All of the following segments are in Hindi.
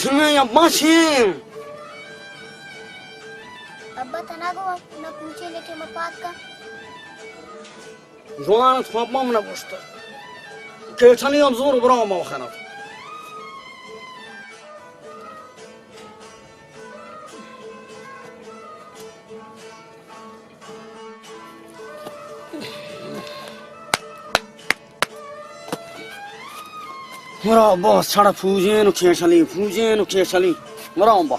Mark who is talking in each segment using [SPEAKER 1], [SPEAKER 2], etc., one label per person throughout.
[SPEAKER 1] सुने अब्बा छीन
[SPEAKER 2] अब्बा तनागो ना पूछे लेके मपात का
[SPEAKER 1] जवान थोपमा मना गोश्त के छनी अब जोर बरा मा खाना मरा बॉस छड़ा फूजे नु खेशली मरा अब्बा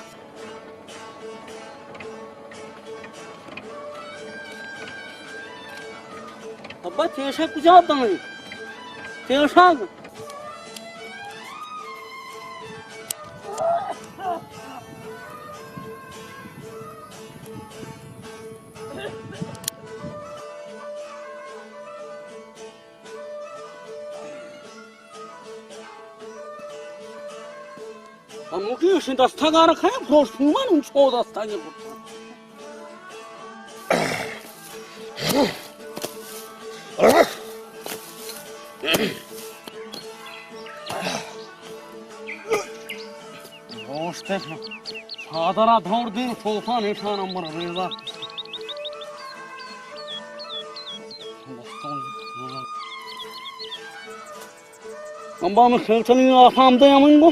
[SPEAKER 1] अब्बा तेशा कुजा तमई तेशा मुखी से दस्ता का रखा है फ्रोश फूमान उन छो दस्ता के गोश्त है सादरा धौड़ दिन सोफा नहीं था नंबर रेजा अम्बा में खेल चली आसाम दे अमंगो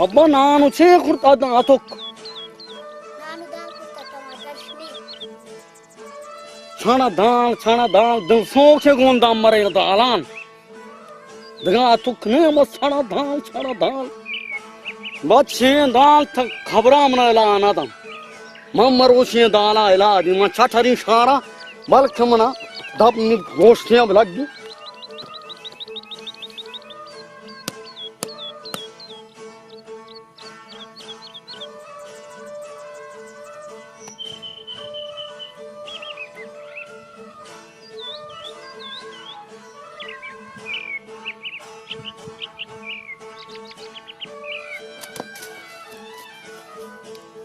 [SPEAKER 1] अब्बा नानु छे खुरता दातुक
[SPEAKER 2] नानु दाल कुत्ता टमाटर श्नी
[SPEAKER 1] छाना दाल दो सोच छे गोन दाम मरे दालान दगा तुक ने बस छाना दाल बच्चे दाल तक खबरा मना लाना दम मरो छे दाला इला दी म छठरी शारा बल्क मना दब नि गोश्त अब लग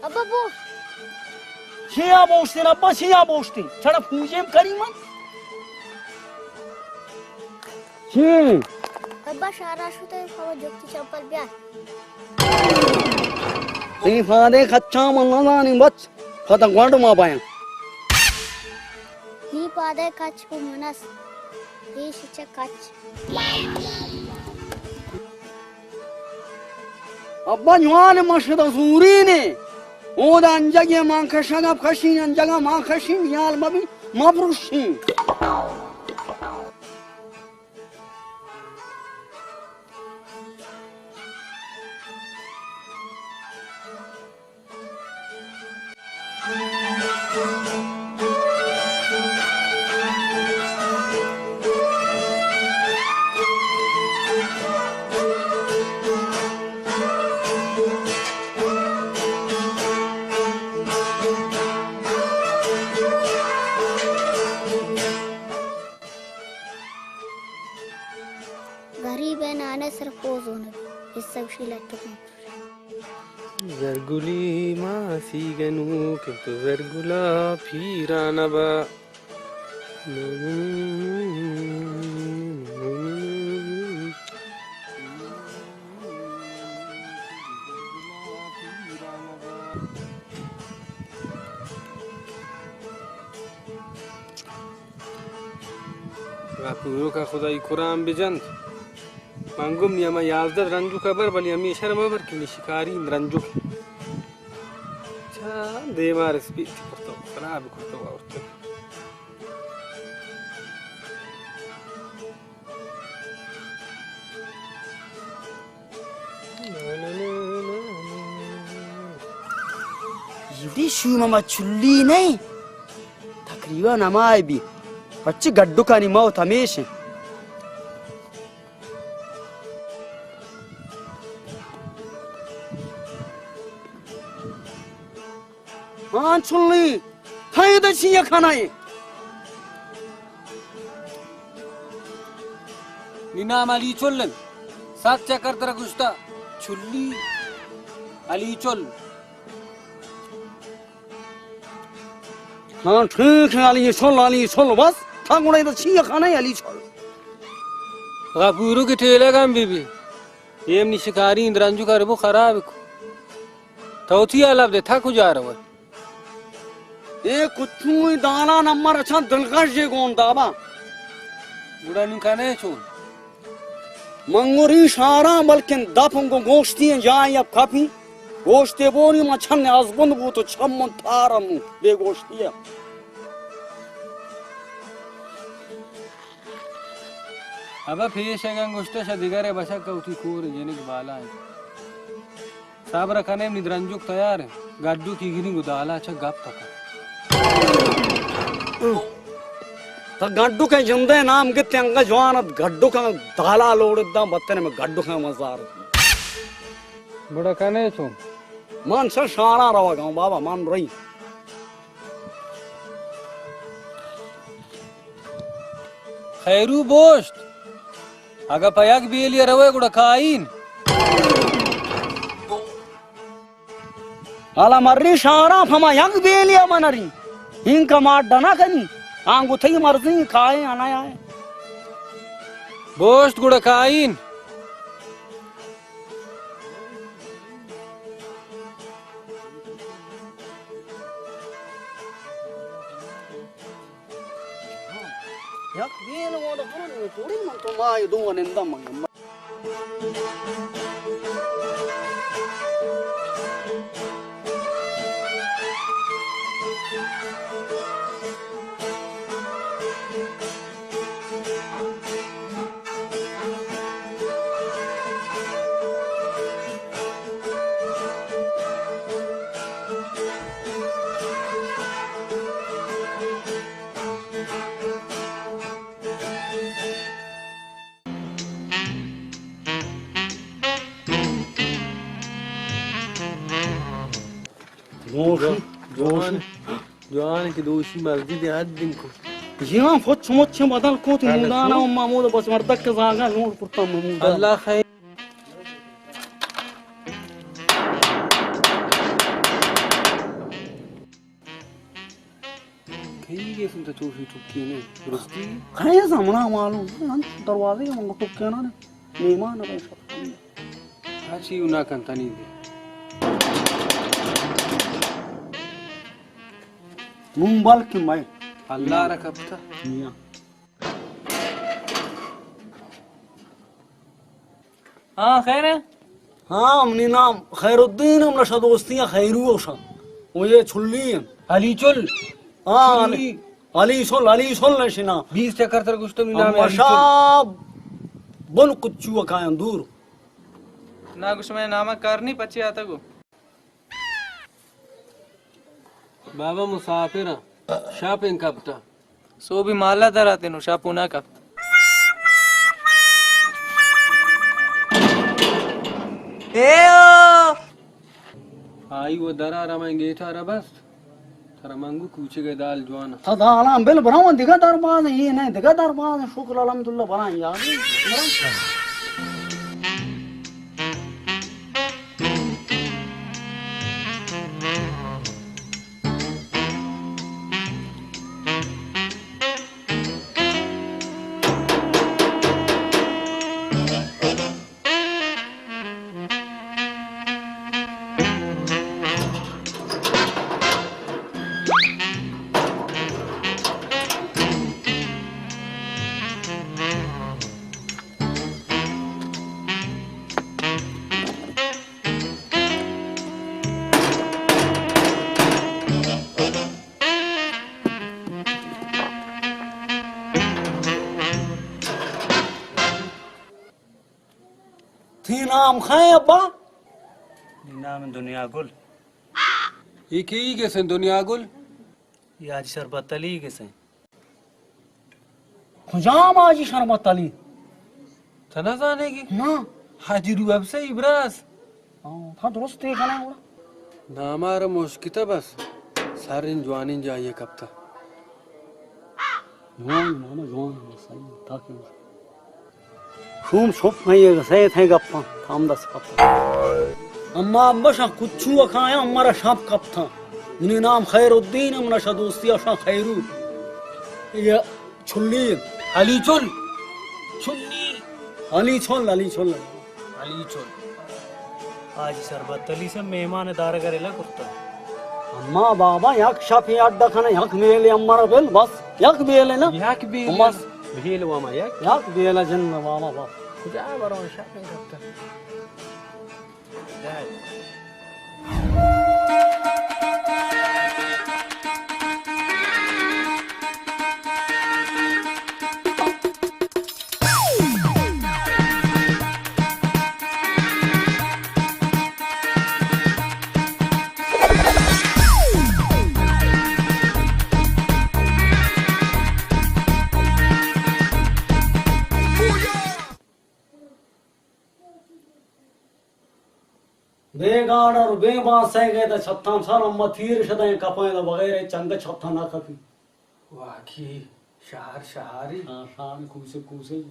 [SPEAKER 2] अब्बा वो
[SPEAKER 1] शिया बोस्ते अब्बा शिया बोस्ते छड़ा पूजे करी मन छी
[SPEAKER 2] अब्बा शारा शुते खबर जोक्ति चप्पल ब्याह
[SPEAKER 1] ती फादे खच्चा मन नानी बच फता ग्वांड मा पाया
[SPEAKER 2] ही पादे कच को मनस ही शिचे कच
[SPEAKER 1] अब्बा न्वाने मशद सूरी ने ओदा अंजगे मां खशगा खशिन अंजगा मां खशिन याल मबी मबरुशी
[SPEAKER 2] गरीब है नाने सर पोज होने इस सब शिलट
[SPEAKER 3] जरगुली मासी गनु किंतु जरगुला फिराना बा पूरो का खुदाई कुरान बिजंत मांगुम नियमा याजद रंजू खबर बली अमी शर्मा बर की शिकारी रंजू अच्छा दे मार स्पीच करतो खराब करतो औरत
[SPEAKER 1] ये शू मामा चुल्ली नहीं तकरीबन हमारे भी बच्चे गड्ढू का नहीं मौत हमेशा हाँ चुल्ली खाए तो चाहिए खाना है
[SPEAKER 3] निना माली चुल्लन साथ चक्कर तरह गुस्ता चुल्ली अली चल।
[SPEAKER 1] हाँ ठीक है अली छोल बस था गुड़ा इधर छी खाना है अली छोल
[SPEAKER 3] गपूरू के ठेले का बीबी ये अपनी शिकारी इंद्रांजू का रेबो खराब तो थी अलब दे था कुछ आ रहा है
[SPEAKER 1] ये कुछ ही दाना नंबर अच्छा दिलकश जे कौन दाबा
[SPEAKER 3] बुढ़ा निकाने चोन
[SPEAKER 1] मंगूरी शारा बल्कि दफों को गोश्ती जाए अब काफी गोश्ते बोनी मच्छर ने आजबंद वो तो छम थारा मु बेगोश्ती है
[SPEAKER 3] अब फेश है गंगोष्टे शदिगरे बशक का उठी कोर जेनिक बाला है साब रखने में निद्रंजुक तैयार है गड्डू की गिरी गुदाला अच्छा गप तक
[SPEAKER 1] तो गड्डू के जिंदे नाम के त्यंगा जवान गड्डू का दाला लोड़ एकदम बत्तने में गड्डू का मजार
[SPEAKER 3] बड़ा कने छो
[SPEAKER 1] मान से शारा रवा गाँव बाबा मान रही
[SPEAKER 3] खैरू बोस्ट अगर पयाक बेलिया रवे गुड़ा खाइन
[SPEAKER 1] आला मर्री शारा फमा यंग बेलिया मनरी हिंका मार डना कनी आंगू थई मर्जी खाए आना आए
[SPEAKER 3] बोस्ट गुड़ा खाइन
[SPEAKER 1] यक बेल वो तो हरन थोड़ी मन तो माय दो निंदा मंग
[SPEAKER 3] जवान की दोषी मस्जिद याद दिन को
[SPEAKER 1] यहाँ फुच मुच बदल को तो मुदाना मामूद बस मर्दक के जागा नोट पुरता मामूद
[SPEAKER 3] अल्लाह खैर कहीं के सुनता चोरी चुकी ने रुस्ती
[SPEAKER 1] खाए सामना मालूम दरवाजे मंग तो क्या ना मेहमान है सब
[SPEAKER 3] हाची उना कंता नहीं दे
[SPEAKER 1] मुंबल के मैं
[SPEAKER 3] अल्लाह रखता
[SPEAKER 1] मियां
[SPEAKER 3] हाँ खैर है
[SPEAKER 1] हाँ हमने नाम खैरुद्दीन हम नशा दोस्तियाँ खैरू ओशा वो ये छुल्ली है
[SPEAKER 3] अली चुल
[SPEAKER 1] हाँ अली सोल नशिना
[SPEAKER 3] 20 चक्कर तर कुछ तो मिला में
[SPEAKER 1] मशा बन कुछ कायम दूर
[SPEAKER 3] ना कुछ मैं नामा करनी पचे आता को बाबा मुसाफिर शॉपिंग कपता सो भी माला दराते नु शापुना का आई वो दरा रमाएंगे थारा बस थारा मांगू पूछे गए दाल जवाना
[SPEAKER 1] था दाला बिल बनाओ दिखा दरबाज ये नहीं दिखा दरबाज शुक्र अल्हम्दुलिल्लाह बना यार थी नाम खाए अब्बा
[SPEAKER 4] नाम दुनिया गुल
[SPEAKER 3] एक ही कैसे दुनिया गुल
[SPEAKER 4] ये आज शरबत अली कैसे
[SPEAKER 1] खुजाम आज शरबत अली
[SPEAKER 3] तना जाने की
[SPEAKER 1] ना
[SPEAKER 3] हाजी रूब से इब्रास
[SPEAKER 1] था दुरुस्त देखा ना
[SPEAKER 3] नामार मुश्किल बस सारे जवानी जाइए कब तक
[SPEAKER 1] जवान सही था कि खूब शोप नहीं है सही थे गप्पा हम दस कप अम्मा बशा कुछ खाया हमारा शाप कब था इन्हें नाम खैरुद्दीन अमरा शदोस्ती अशा खैरू ये छुल्ली
[SPEAKER 3] अली चुल छुन्नी
[SPEAKER 1] अली छोल
[SPEAKER 3] अली चुल
[SPEAKER 4] आज शरबत अली से मेहमान दार करेला कुत्ता
[SPEAKER 1] अम्मा बाबा यक शाप अड्डा खाना यक मेले हमारा बेल बस यक बेले ना
[SPEAKER 3] याक भी
[SPEAKER 1] अम्मा
[SPEAKER 3] भेल वामा याक
[SPEAKER 1] यक बेला जन्म बाबा बस
[SPEAKER 3] जा बरो शापिंग करता जा
[SPEAKER 1] बेगाड़ और बेबास से गए तो छत्ता सर अम्मा थीर शदाएं कपाएं तो वगैरह चंग छत्ता ना खपी
[SPEAKER 3] वाकी शहारी
[SPEAKER 1] हाँ शान कूसे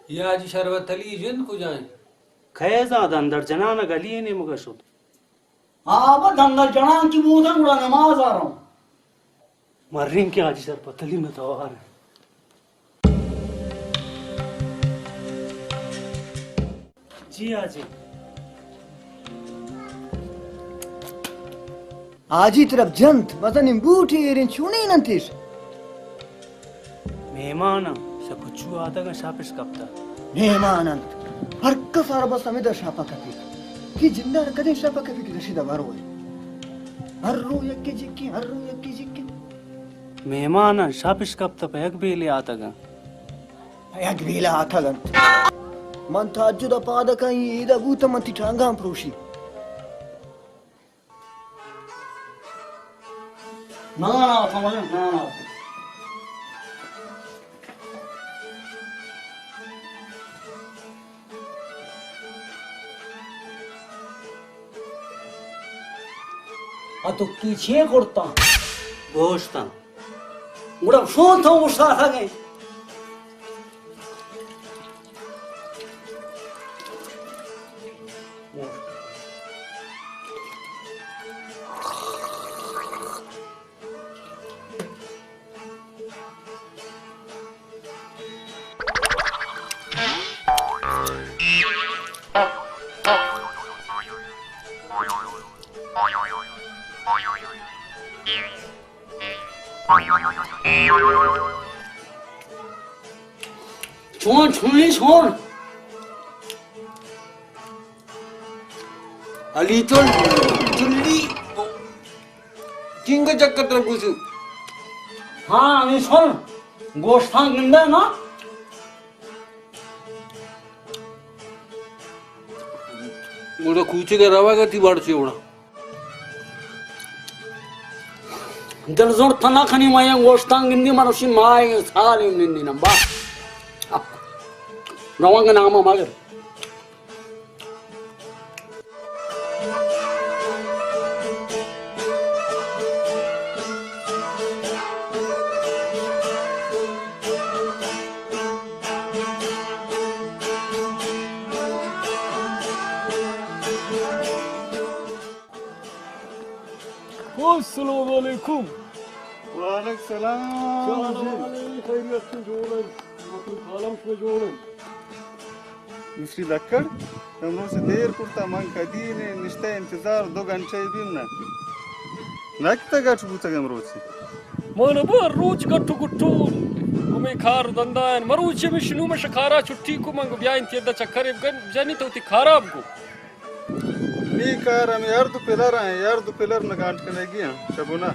[SPEAKER 3] ये आज शरबत अली जिन को जाए
[SPEAKER 4] खैजा अंदर जना न गली ने मुगशुद
[SPEAKER 1] हाँ वो दंगल जनान की मुँह उड़ा नमाज आ रहा हूँ
[SPEAKER 4] मर्रिंग के आज शरबत अली में तो आ रहे जी आजी
[SPEAKER 5] आजी तरफ जंत मजन बूठी एरिन चुने नंतिस
[SPEAKER 4] मेहमान शकुचु आता का शापिस कप्ता
[SPEAKER 5] नेमानंत हरक सारब समेत शापा कपी की जिंदा कदे शापा कपी की रशीदा बारो हर्रो यक्के जिक्की
[SPEAKER 4] मेहमान शापिस कप्ता पैक बेले आता का
[SPEAKER 5] यक वेला आथगंत मन ताजुदा पादका ईदा बूत मंति टांगा प्रोशी
[SPEAKER 1] ना समझ ना तो पीछे करता
[SPEAKER 4] गोश्ता
[SPEAKER 1] उड़ा फोन था उसा था गए छोड़
[SPEAKER 3] अली चुल चुल्ली किंग चक्कर तरफ कुछ
[SPEAKER 1] हाँ अली छोड़ गोश्त गिंदा ना
[SPEAKER 3] मुझे कूचे का रवा का थी बाढ़ से उड़ा
[SPEAKER 1] दरजोड़ तना खनी माया गोश्त गिंदी मनुष्य माय साल निंदी नंबा रवांग नाम मगर
[SPEAKER 3] अस्सलाम वालेकुम वालेकुम सलाम खैरियत से जोड़न खालम से जोड़न
[SPEAKER 6] दूसरी लक्कड़ हमलोग से देर कुर्ता मांग कदी ने निश्चय इंतजार 2 घंटे भी ना लगता गट पूछा गम रोज
[SPEAKER 3] मन बर रोज गट्टू गुट्टू गुमे खार दंदान मरूचे में शनु में शखारा छुट्टी को मंग ब्याइन तेदा चक्कर जानी तो ती खराब को
[SPEAKER 6] नी कार हम यार दो पिलर आए यार दो पिलर में गांठ के लगी हैं शबुना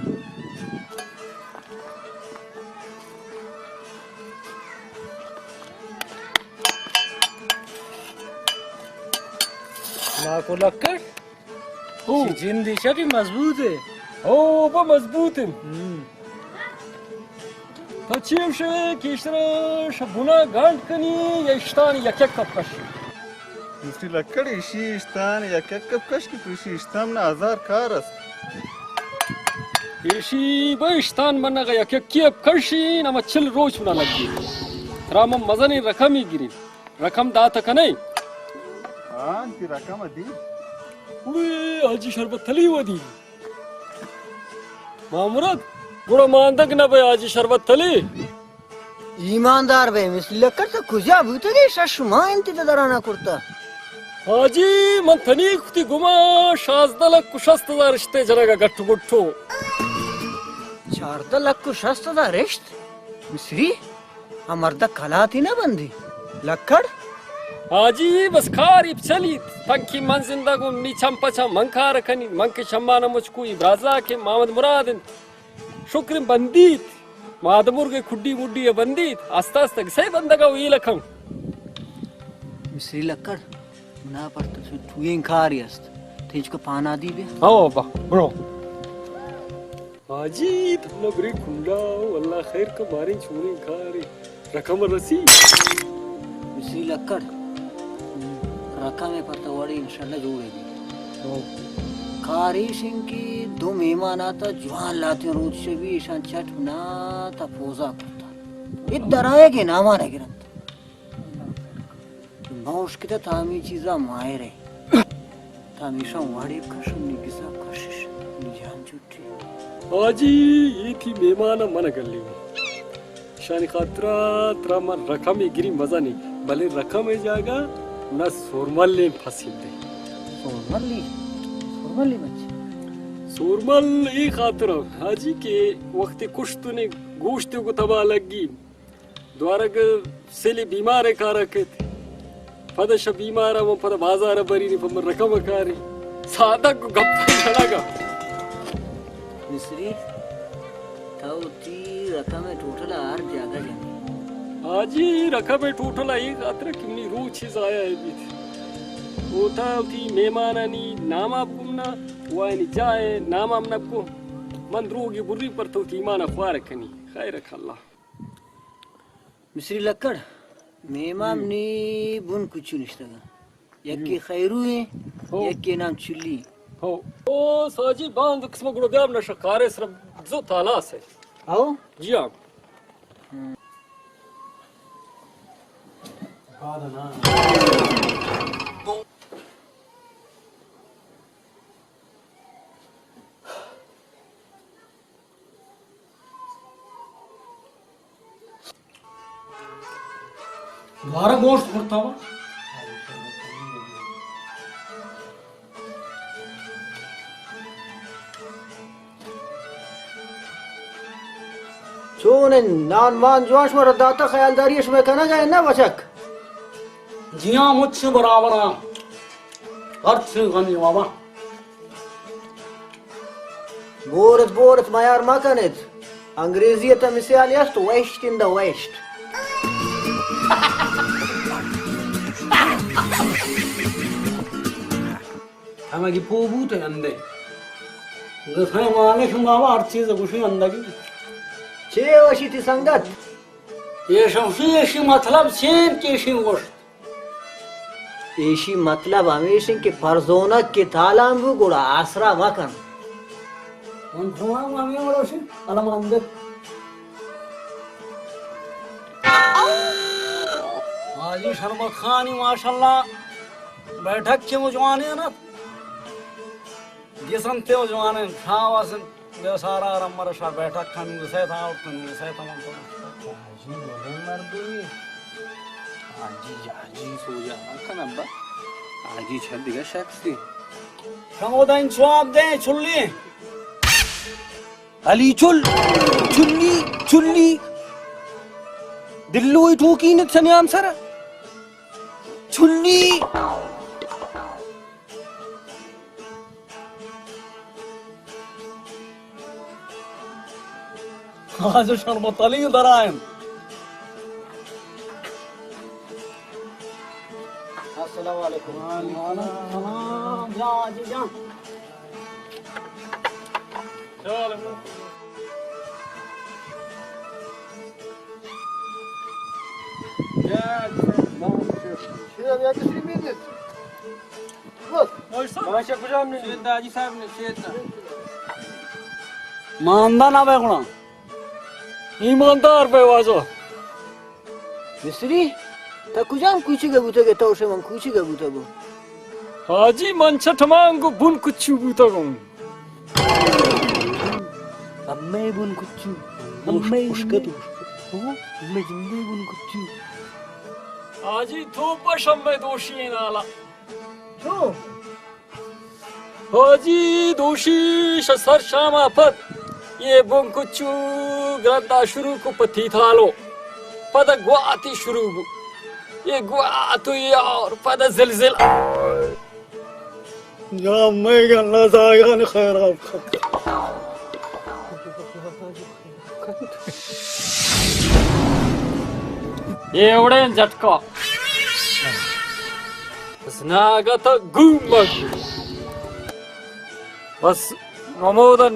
[SPEAKER 3] लाखो लक्कड़ ओ जिंदी शरी मजबूत है ओ वो मजबूत है Taçıyımşı kiştere şabuna gant kani yaştan yakak kapkaş.
[SPEAKER 6] मिस्त्री लक्कड़ इसी स्थान या क्या कब कश की कृषि स्थान ना हजार cars
[SPEAKER 3] Eşi baştan bana yakak kiyap karşı ama çıl roç buna lagi. Ramam mazani rakami girin. Rakam dağıta kanay.
[SPEAKER 6] हाँ ती रकम दी
[SPEAKER 3] Uy acı şerbet tali vadi. Mamurat bura mandak na be acı şerbet tali.
[SPEAKER 5] ईमानदार भाई मिस्री लक्कड़ तो खुजा भूते गए शशमा इंती दराना kurta
[SPEAKER 3] Hacı man tani kuti guma şazdala kuşastılar işte janaga gattu guttu.
[SPEAKER 5] चारदा लक को शस्त्र दा रेस्ट मिस्री हमारदा कला थी ना बंदी लक्कड़
[SPEAKER 3] Hacı bas karip çali tanki man zindagun ni çampaça man kar kani man ke shammana muchku ibraza ke Muhammad Muradin shukrin bandit madamur ke khuddi muddi bandit asta asta sai bandaga wi lakham
[SPEAKER 5] मिस्री लक्कड़ ना पड़ता सो तुएं खारियस्त तेज को पाना दी बे
[SPEAKER 3] oh ba bro Hacı tumna bri khunda wallah khair ka marin churi khari rakam rasi
[SPEAKER 5] मिस्री लक्कड़ रखा में पड़ता वड़ी इंशाल्लाह जोड़ेगी कारी सिंह की दो मेहमान आता जवान लाते रोज से भी ईशान चट ना था पोजा करता इधर आएगे ना हमारे गिरंत बाउश की तो तामी चीज़ा मायर है तामीशा वाड़ी कशम निकिसा कशिश निजान चुट्टी
[SPEAKER 3] Hacı ये थी मेहमान मन कर ली शानी खातरा तरा मन रखा में गिरी मजा नहीं भले रखा में जाएगा ना सोरमल ले फंसी दे
[SPEAKER 5] सोरमली बच्चे
[SPEAKER 3] सोरमल ये खातर हाजी के वक्त कुछ तूने गोश्त को तबाह लगी द्वारा के सेले बीमार है कार के पता शब बीमार है वो पता बाजार बरी नहीं पर रकम कारी सादा को गप्पा लगा
[SPEAKER 5] मिस्री ताऊ ती रखा में टोटल आर जागा जाने
[SPEAKER 3] हाजी रखा में टोटल ये खातर कितनी रूह चीज आया है भी होता थी मेहमानानी नाम आप गुमना वानी जाए नाम हम नबको मन रोगी बुरी पर तो थी माना ख्वार कनी खैर अल्लाह
[SPEAKER 5] मिस्री लक्कड़ मेहमान ने बुन कुछ निश्तगा यक्की खैरू है यक्की नाम चुल्ली
[SPEAKER 3] हो ओ साजी बांध किस्म गुड़ ब्याम न शकारे सर जो ताला से
[SPEAKER 5] आओ
[SPEAKER 3] जी हाँ
[SPEAKER 1] द्वारा गोश्त करता हुआ
[SPEAKER 5] चोने नान मान जोश मर दाता ख्यालदारी इसमें कहना जाए ना बचक
[SPEAKER 1] जिया मुझसे बराबर अर्थ गनी बाबा
[SPEAKER 5] बोरत मायार मा कनेत अंग्रेजी त मिसाल यस्त वेस्ट इन द वेस्ट
[SPEAKER 1] हमें की पोबूत है अंदे गफे माने बाबा हर चीज गुशी अंदगी
[SPEAKER 5] छे वशी ती संगत
[SPEAKER 1] ये शमशी मतलब सेन केशी गोश्त
[SPEAKER 5] एशी मतलब हमेशा के फरजोना के तालाम वो गुड़ा आसरा मकन
[SPEAKER 1] उन थोड़ा मामी वालोशी अलम अंदर हाजी शरबत खानी माशाल्लाह बैठक के मुजवाने ना ये संते मुजवाने शावासन ये सारा रमर शा बैठक खानी से था और तुम से था मन तो
[SPEAKER 3] हाजी बोले मर्दू हाजी सो जा कन अब्बा हाजी छद दिगा शख्स थी
[SPEAKER 1] शमोदाइन स्वाब दे चुल्ली
[SPEAKER 7] अली चुल्ली दिल्लू ठोकी न सन्याम सर चुल्ली
[SPEAKER 1] आज शरबत अली दरायम
[SPEAKER 5] अस्सलाम वालेकुम
[SPEAKER 1] जा जी जा
[SPEAKER 3] चल
[SPEAKER 1] मानदा ना बेगुणा
[SPEAKER 3] ईमानदार पे वाजो
[SPEAKER 5] मिस्री ta kujam kuchi ga buta ga tawshe man kuchi ga buta go
[SPEAKER 3] हाजी मंच ठमांगो बुन कुछ बूता गं
[SPEAKER 5] amme bun kuchu amme ushka tu amme jinde bun kuchu
[SPEAKER 3] हाजी थोपा शम्मे दोषी नाला
[SPEAKER 5] to
[SPEAKER 3] हाजी दोषी शसर शामा पद ये बुन कुछ ग्रंथा शुरू को पथी थालो पद गुआती शुरू ये गुआतु यार पद जिलजिल
[SPEAKER 1] या मैं गल्ला जागा ने खैराब
[SPEAKER 3] ये उड़े झटका स्नागत गुमग बस नमोदन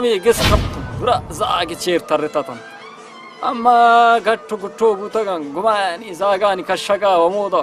[SPEAKER 3] में गस कप पूरा जागे चेर तरततन अम्मा गट्टो गुट्टो बुतगन गुमानी जागानी कशगा वमोदा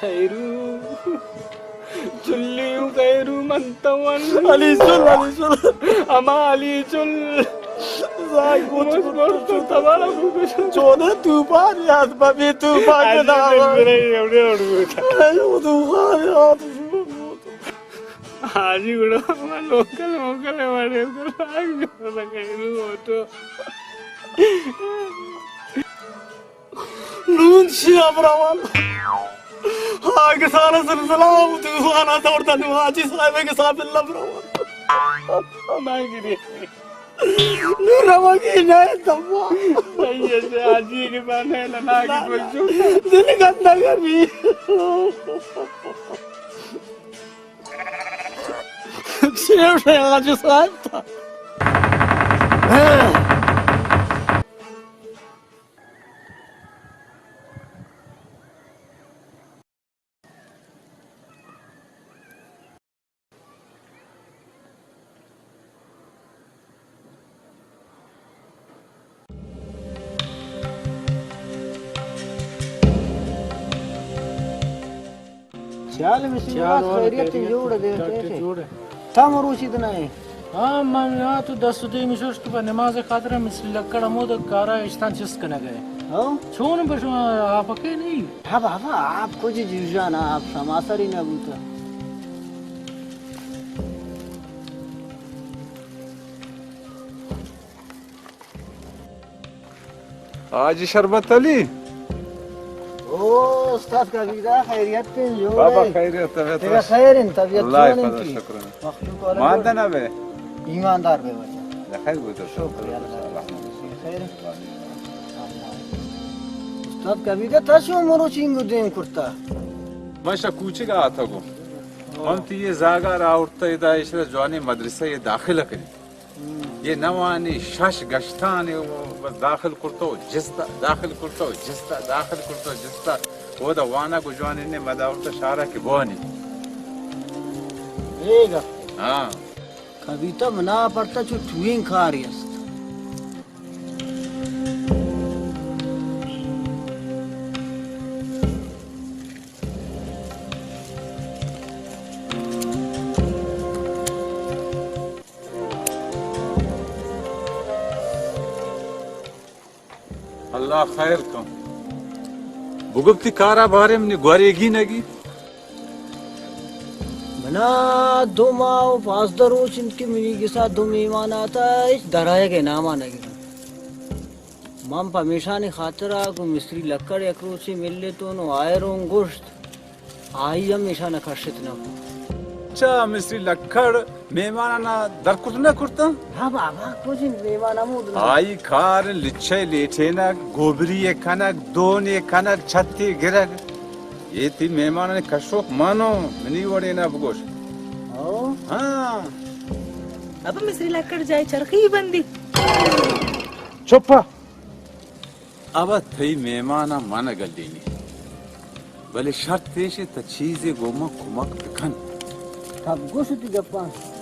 [SPEAKER 1] खैरू चुल्लियों खैरू मंतवन अली चुल अमा अली चुल जाग कुछ तो तमारा कुछ चोने तूफान याद बाबी तूफान के नाम मेरे एवढे एवढे तूफान याद आज गुडो लोकल वाले खैरू होतो नून शिया ब्राह्मण आगे सारा सिलसिला तूफान आता और तनु हाजी साहब के साथ अल्लाह ब्रो मैं गिरी नूरमा की नहीं तम्मा ये से हाजी के बने लना की बच्चू दिल गंदा कभी शेर से हाजी साहब था
[SPEAKER 5] चल मिस्री बात खैरियत जोड़ दे कैसे था मरूसी इतना है
[SPEAKER 4] हाँ मन यहाँ तो 10 दिन में सोच के नमाज खातर मिस्री लकड़ मोद कारा इस्तान जिस करने गए
[SPEAKER 5] हाँ
[SPEAKER 4] छोन बस आप अकेले नहीं
[SPEAKER 5] हाँ बाबा आप कुछ जीजा ना आप समासर ही ना बूता
[SPEAKER 6] आज शरबत अली
[SPEAKER 5] ओ उस्ताद का वीजा खैरियत पे जो
[SPEAKER 6] बाबा खैरियत है
[SPEAKER 5] तेरा खैर इन तबीयत
[SPEAKER 6] अल्लाह
[SPEAKER 5] तो
[SPEAKER 6] हिफाजत
[SPEAKER 5] नहीं
[SPEAKER 6] शुक्र
[SPEAKER 5] मखलूक और
[SPEAKER 6] मानदना बे
[SPEAKER 5] ईमानदार बे बच्चा
[SPEAKER 6] खैर वो तो
[SPEAKER 5] शुक्र अल्लाह खैर उस्ताद का वीजा ताशो मरूचिंग देम करता
[SPEAKER 7] मशा कूचेगा आता को हम तो ये जागा राउरता इदा इशरा जवानी मदरसा ये दाखिल करी ये नवानी शश गश्तान बस दाखिल करतो जिस्ता दाखिल करतो जिस्ता दाखिल करतो जिस्ता वो दा वाना को जवानी ने मदावता शारा की बोनी
[SPEAKER 5] एगा
[SPEAKER 7] हाँ
[SPEAKER 5] कविता मना पड़ता जो ट्विंग खा रही है
[SPEAKER 7] अल्लाह खैर कम बुगबती कारा बारे में ग्वारेगी नगी
[SPEAKER 5] मना दो माओ पास दरोच इनकी मिली के साथ दो मेहमान आता है इस दराए के नाम आने के मम हमेशा ने खातरा को मिस्त्री लक्कड़ एकरो से मिल ले तो नो आए रों गोश्त आई हमेशा न खर्चित न हो
[SPEAKER 7] अच्छा मिस्री लखड़ मेहमाना दरकुत न करता
[SPEAKER 5] हाँ बाबा कुछ मेहमान आमूद
[SPEAKER 7] आई खार लिच्छे लेठे न गोबरी ये खनक दोन ये खनक छत्ती गिरक ये थी मेहमान ने कशोक मानो मिनी वड़े ना बगोश हाँ
[SPEAKER 8] अब मिस्री लकड़ जाए चरखी बंदी
[SPEAKER 7] चुप्पा अब थई मेहमाना मन गलीनी भले शर्त तेशे त चीजे गोमा कुमक दिखन
[SPEAKER 5] Tab gosu ti gappa.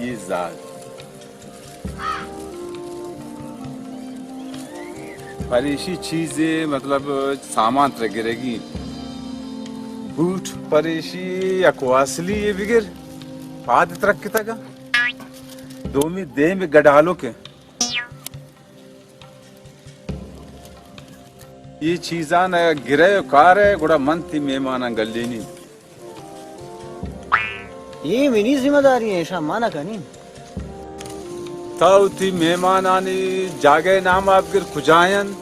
[SPEAKER 7] ये जाग परेशी चीजें मतलब सामान गिरेगी बूट परेशी या क्वासली ये बिगर पाद तरक की तक दो में दे में गडालो के ये चीज़ा न गिरे कार है गुड़ा मन थी मेहमान गली नहीं
[SPEAKER 5] ये मेरी जिम्मेदारी है ऐसा माना कहीं
[SPEAKER 7] ताऊ थी मेहमान आनी जागे नाम आप गिर खुजायन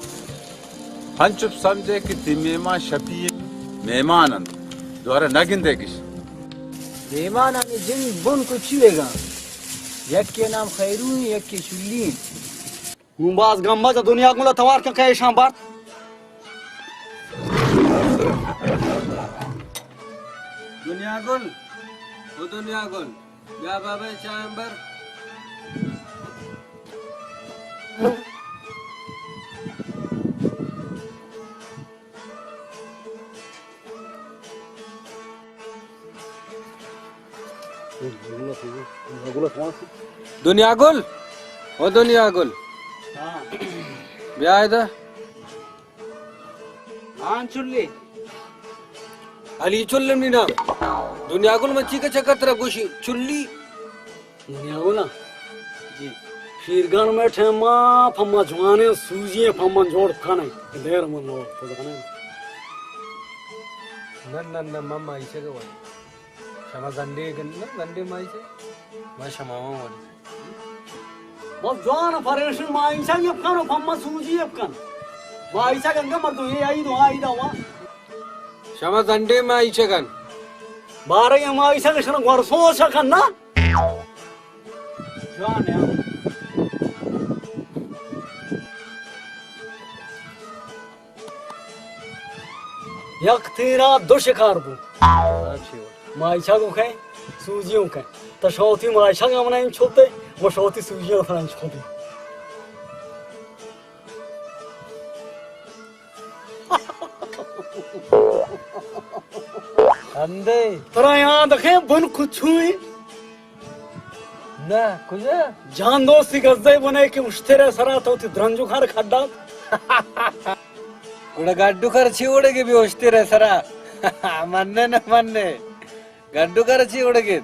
[SPEAKER 7] हन चुप समझे कि थी मेहमान शपी मेहमान द्वारा न गिंदे किश
[SPEAKER 5] मेहमान आने जिन बुन को चुएगा एक के नाम खैरू एक के शुल्ली
[SPEAKER 1] मुंबाज गम्मा जा दुनिया गुला तवार के कहे शाम बात
[SPEAKER 3] दुनिया गुल वो दुनिया गुल या बाबा चांबर दुनिया गुल वो दुनिया गुल ब्याह था
[SPEAKER 1] हाँ चुल्ली
[SPEAKER 3] अली चुल्ली नहीं ना दुनिया गुल मच्छी का चक्कर तरफ गुशी चुल्ली
[SPEAKER 1] दुनिया गुला जी शीरगन में ठेमा फम्मा जवाने सूजिए फम्मा जोड़ खाने देर मन लो तो खाने
[SPEAKER 3] नन मम्मा इसे का वाली शमा जंडे गन्ना जंडे माई से मैं शमावा वाली
[SPEAKER 1] बस जवान फरेशन माइसा ये खानो फम्मा सूजी अब खान माइसा गंगा मर्दो ये आई दा वा
[SPEAKER 3] शमा जंडे माई से गन
[SPEAKER 1] बारे ये माइसा के शरण घर सो सकन ना जवान है यक तेरा दो शिकार बु माइसा को खाए सूजियों का तो शौती माइसा का मनाइन छोते वो शौती सूजियों का मनाइन छोते
[SPEAKER 3] अंधे
[SPEAKER 1] तरा यहाँ देखे बन कुछ हुई
[SPEAKER 3] ना कुछ
[SPEAKER 1] जान दोस्ती गज़े बने कि मुश्तेरे सरा तो ती द्रंजु खार खड्डा
[SPEAKER 3] कुड़ा गड्डू कर छी उड़ेगी भी होशते रहे सरा मन्ने न मन्ने गड्डू कर छी उड़ेगी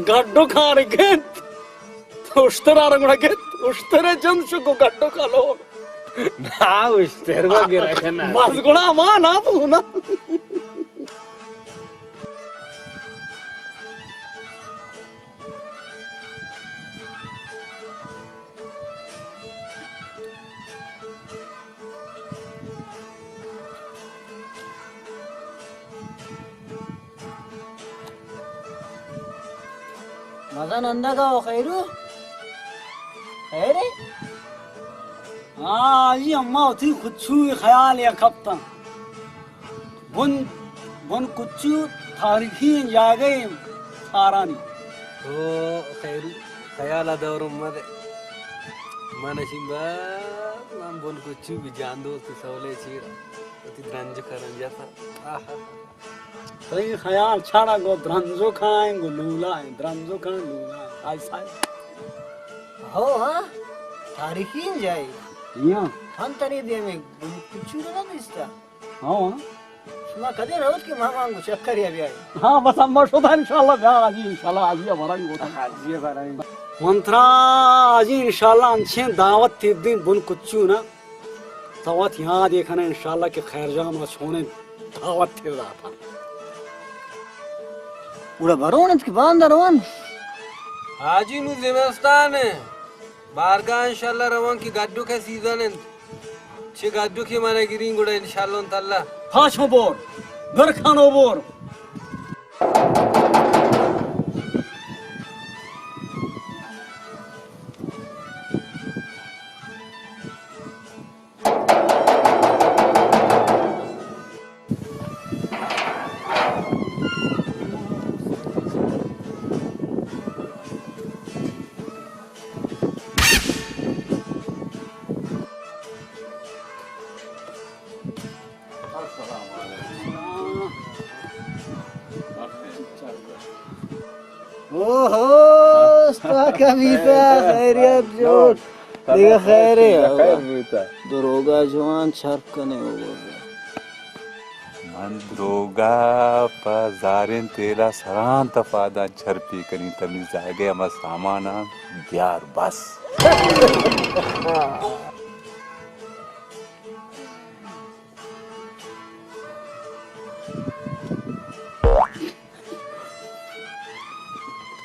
[SPEAKER 1] गड्डो खार गेत तो उश्तरा रंगड़ा गेत उश्तरे जंशु को गड्डो खा लो
[SPEAKER 3] ना उश्तेर को गिरा करना
[SPEAKER 1] बस गुणा मां ना तू ना
[SPEAKER 5] मजा नंदा का हो खैरू खैरे
[SPEAKER 1] हाँ ये अम्मा होती कुछ ख्याल या कप्तान बुन बुन कुछ तारीखी जागे थारानी
[SPEAKER 3] ओ खैरू ख्याल दौर मदे मन शिंबा मन बोल कुछ भी जान दो तो सवले चीरा अति द्रंज करन जाता
[SPEAKER 1] सही ख्याल छाड़ा गो द्रंजो खाएंगे लूला है द्रंजो खाएं लूला ऐसा
[SPEAKER 5] हो हाँ तारीखी जाए
[SPEAKER 1] यहाँ
[SPEAKER 5] हम तरी दे में कुछ ना दिसता
[SPEAKER 1] हाँ
[SPEAKER 5] सुना कदे रोज के मामा को चक्कर या भी आई
[SPEAKER 1] हाँ बस हम बस इंशाल्लाह आज ये हमारा ही होता मंत्रा आज इंशाल्लाह अच्छे दावत थी दिन बुन कुछ ना दावत यहाँ देखना इंशाल्लाह के खैर जाम छोने दावत थे रहा था
[SPEAKER 5] उड़ा भरोन की बांध रोन
[SPEAKER 3] हाजी नु जिमस्तान है बारगा इंशाल्लाह रवां की गड्डू का सीजन है छे गड्डू की माने गिरिंग गुड़ा इंशाल्लाह ताला
[SPEAKER 1] हाँ छोबोर घर खानो बोर
[SPEAKER 5] ओहो उस्ताद कविता खैरियत जो देखा खैर है दरोगा जवान छर्प कने हो
[SPEAKER 7] मन द्रोगा पर जारेन तेरा सरान तफादा छरपी कनी तमी जागे हम सामाना प्यार बस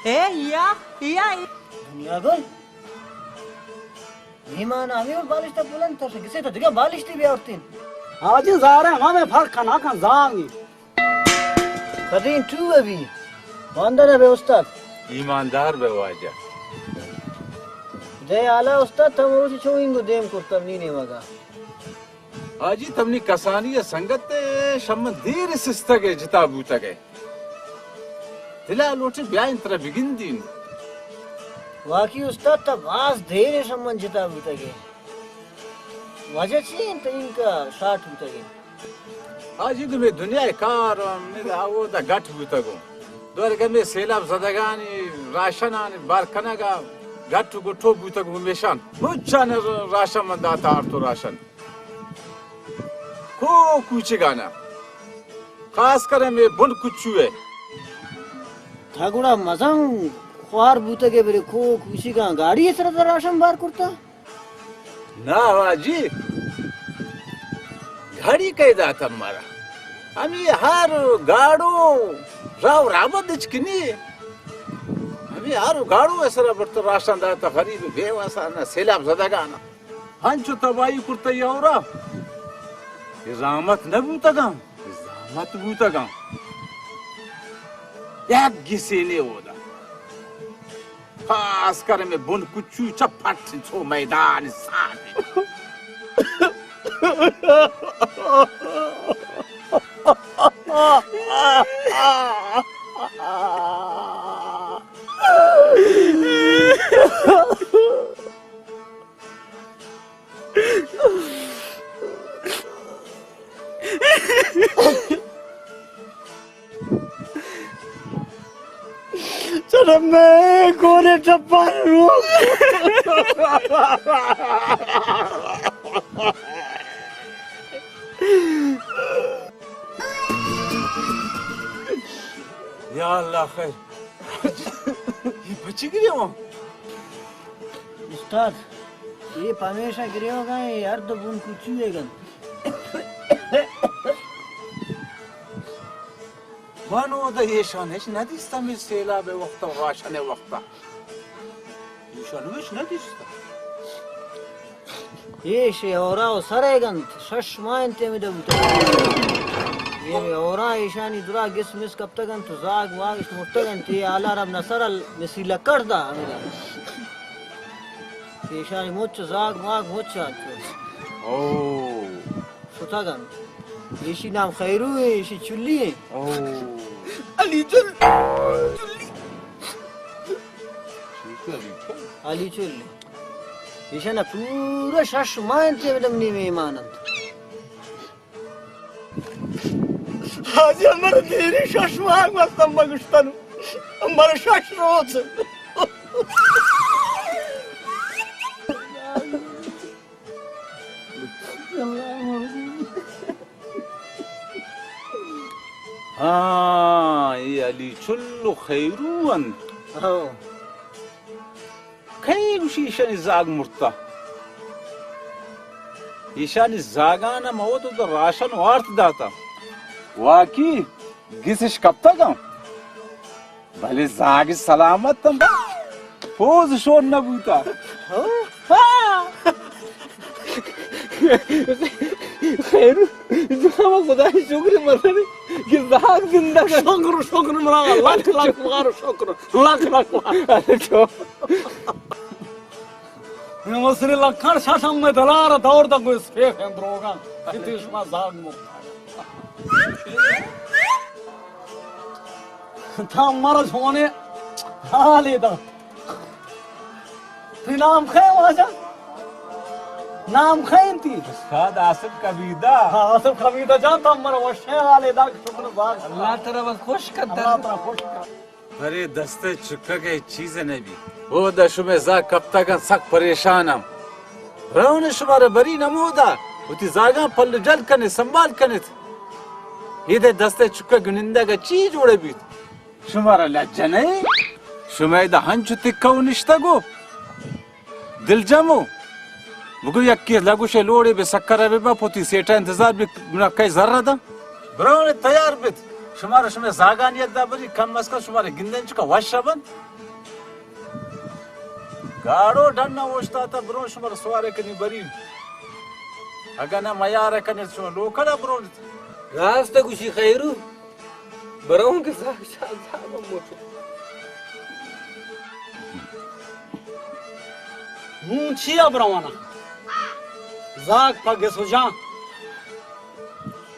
[SPEAKER 8] या
[SPEAKER 5] दुनिया गल मेहमान आवे और बालिश तक बुलंद तो किसे तो देखा बालिश थी भी औरतें
[SPEAKER 1] आज ज़ारे हमें फर्क खाना खा जाएंगे
[SPEAKER 5] कदीन तू अभी बंदर है बे उस्ताद
[SPEAKER 7] ईमानदार बेवाजा
[SPEAKER 5] जय आला उस्ताद तुम रोज छोइंगो देम कुर्ता नीने मगा
[SPEAKER 7] आजी तमनी कसानी संगत शम देर सिस्तगे जिता बूतगे दिला लोटे ब्याह इंतरा बिगिन दिन
[SPEAKER 5] वाकी उस्ताद तब आज धेरे सम्मान जिता बुतगे वजह से इनका 60 बुतगे
[SPEAKER 7] आज ये में दुनिया कार में आओ दा गठ बुतगो दोर के में सेलाब जदगानी राशनानी बारकनागा गठ गोठो बुतगो मेशान मुचान राशन मंदाता तो राशन को कुछ गाना खास करे में बुन कुछुए
[SPEAKER 5] ठाकुरा मजंग ख्वार बुतगे बेरे को कुछ का गाड़ी इस तरह राशन बार करता
[SPEAKER 7] ना वाजी घड़ी कह जाता हमारा हम ये हर गाड़ो राव रावत दिचकिनी हम ये हर गाड़ो ऐसा बर्त राशन दाता गरीब बेवासा ना सेलाब जदगाना हंचो तबाई कुर्ता यावरा ये रामत न बूतगा रामत बूतगा याद गिसेने होदा खास कर में बुन कुचू चपट छो मैदान साने
[SPEAKER 1] चलो मैं कोने टप्पर हूँ
[SPEAKER 7] या अल्लाह खैर ये बची गई हो
[SPEAKER 5] उस्ताद ये हमेशा गिरे होगा यार तो बुन कुछ ही है
[SPEAKER 7] मानो दा ये शान है नदिस्ता में सेला बे वक्त राशन वक्त ये शान विश नदिस्ता
[SPEAKER 5] ये शे औरा सरेगन शश मानते में दम ये औरा ईशानी दुरा गिस मिस कब तक तो जाग वाग इस मुर्तगन ते आला रब नसरल मिसिला करदा मेरा ईशानी मुच जाग वाग मुच
[SPEAKER 7] ओ
[SPEAKER 5] सुतागन ईशी नाम खैरू है ईशी चुल्ली है
[SPEAKER 7] ओ
[SPEAKER 1] अली चल
[SPEAKER 5] अली चुल्ली ईशाना पूरा शश मानते में दम नी मेहमानंत
[SPEAKER 1] आज हमारे तेरी शशवाग मस्तम मगुस्तानु हमारे शश रोज
[SPEAKER 7] हाँ ये अली चुल्लु खैरुअन
[SPEAKER 5] हो
[SPEAKER 7] खैर ईशानी जाग मुर्ता ईशानी जागाना मवत तो राशन वार्त दाता वाकी गिसिश कब तक भले जाग सलामत तम पोज शोर न बूता
[SPEAKER 1] खैर जो हम खुदा की शुक्र मदद कि जाग जिंदा का शुक्र शुक्र मरा लाख लाख मारो शुक्र लाख लाख अरे जो मसरे लखन शासम में दलार दौड़ तक कोई स्पेक है द्रोगा इतिश में जाग मुक्त था मरा सोने हाले दा फिर नाम खे वाजा नाम खैंती
[SPEAKER 7] खाद आसिफ कबीदा
[SPEAKER 1] हाँ आसिफ कबीदा जानता मरा वशे हाले दा शुक्र जाग
[SPEAKER 8] अल्लाह तेरा बस खुश कर
[SPEAKER 1] अल्लाह तेरा खुश कर
[SPEAKER 7] अरे दस्ते चुका के चीजें नहीं भी वो दशु में जा कब तक सक परेशान हम रहो शुमारे बरी नमोदा उती जागा पल्ल जल कने संभाल कने ये दे दस्ते चुका गुनिंदा का चीज उड़े भी शुमारा लज्जा नहीं शुमाइदा हंच तिक्का निश्ता गो दिल जमो मुगु यक्की लगु शे लोड़े बे सक्कर बे बापोती सेटा इंतजार भी ना कई जर्रा दा ब्रो ने तैयार बित शुमारा शुमे जागा नियत दा बरी कम अस का शुमारे गिंदन चुका वशबन गाड़ो डन्ना वोस्ता था ब्रो शुमारा सवारे कनी बरी अगर ना मयार कने सो लोकड़ा ब्रो
[SPEAKER 9] रास्ते कुशी खैरू बराऊं के साथ शाह मोटो
[SPEAKER 1] मुंचिया ब्रवाना जाग पगे सुजा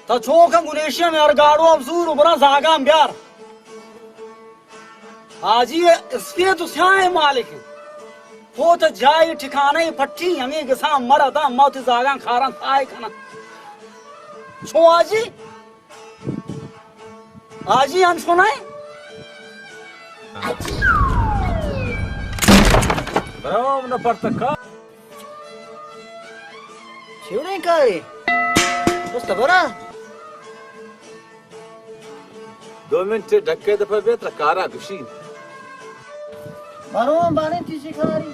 [SPEAKER 1] ता चोका गुनेशिया में अरगाड़ो अफजूर बना जागा ब्यार आज ये इसके तो स्याह मालिक वो तो जाए ठिकाने पट्टी हमें गसा मरा था मौत जागा खारा थाए खाना छो आजी हम सुनाए
[SPEAKER 7] ब्रो न पड़ता का
[SPEAKER 5] शिवने का है दोस्त बरा
[SPEAKER 7] 2 मिनट ढक्के दफा बेत्र कारा गुशी
[SPEAKER 5] बारो बारे ती शिकारी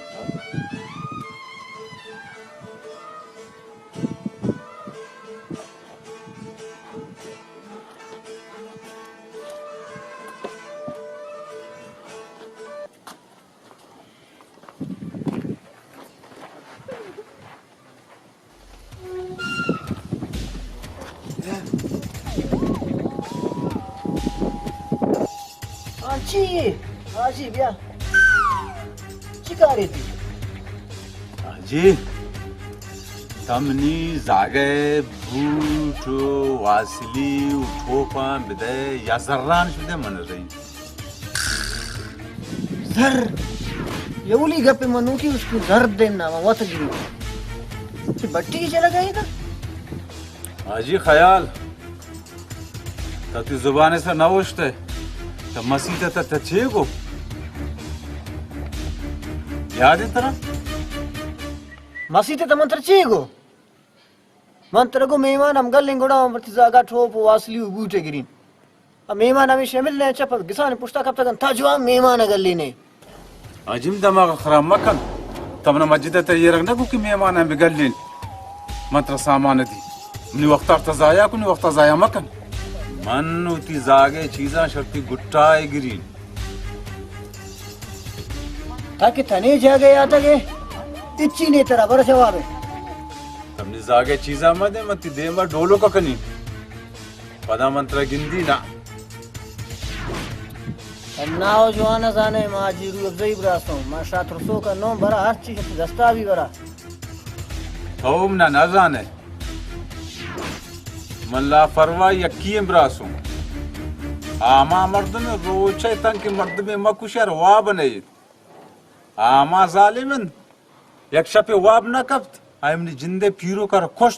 [SPEAKER 5] आजी बिया शिकारी थी
[SPEAKER 7] आजी तमनी जागे बूटो वासली उठोपा बिदे या जर्रान बिदे मन रही
[SPEAKER 5] जर एवली गप्पे मनु की उसको जर देना वत गिरी बट्टी की चला गई था
[SPEAKER 7] आजी ख्याल तती जुबान से नवोश्ते तो मसीह तचेगो याद है तरह
[SPEAKER 5] मसीह मंत्र चेगो मंत्र को मेहमान हम गल लिंगोड़ा मरती जागा ठोप वासली बूटे गिरीन अब मेहमान हमें शामिल ने चप गिसान पुष्टा कब तक था जो मेहमान गल्ली ने
[SPEAKER 7] अजिम दमाग खराब मकन तमना मस्जिद ते ये रखना को कि मेहमान हम गल्ली मंत्र सामान दी नि वक्त तजाया को नि वक्त जाया मकन मन उती जागे चीजा शक्ति गुट्टाए गिरी
[SPEAKER 5] ताकि तने जागे आता के इच्ची ने तेरा बर जवाब है
[SPEAKER 7] तमने जागे चीजा मदे मत दे म डोलो का कनी पदा मंत्र गिंदी ना
[SPEAKER 5] नाव जवाना जाने मां जीरू अफजई ब्रासो मां साथ रसो का नो बरा हर चीज दस्ता भी बरा
[SPEAKER 7] थोम ना जाने मल्ला फरवा यक्की ब्रासो आमा मर्द में रोचे तंग के मर्द में मकुशर वा बने आमा जालिमन यक्षा पे वाब ना कब्त आयमने जिंदे पीरो कर खुश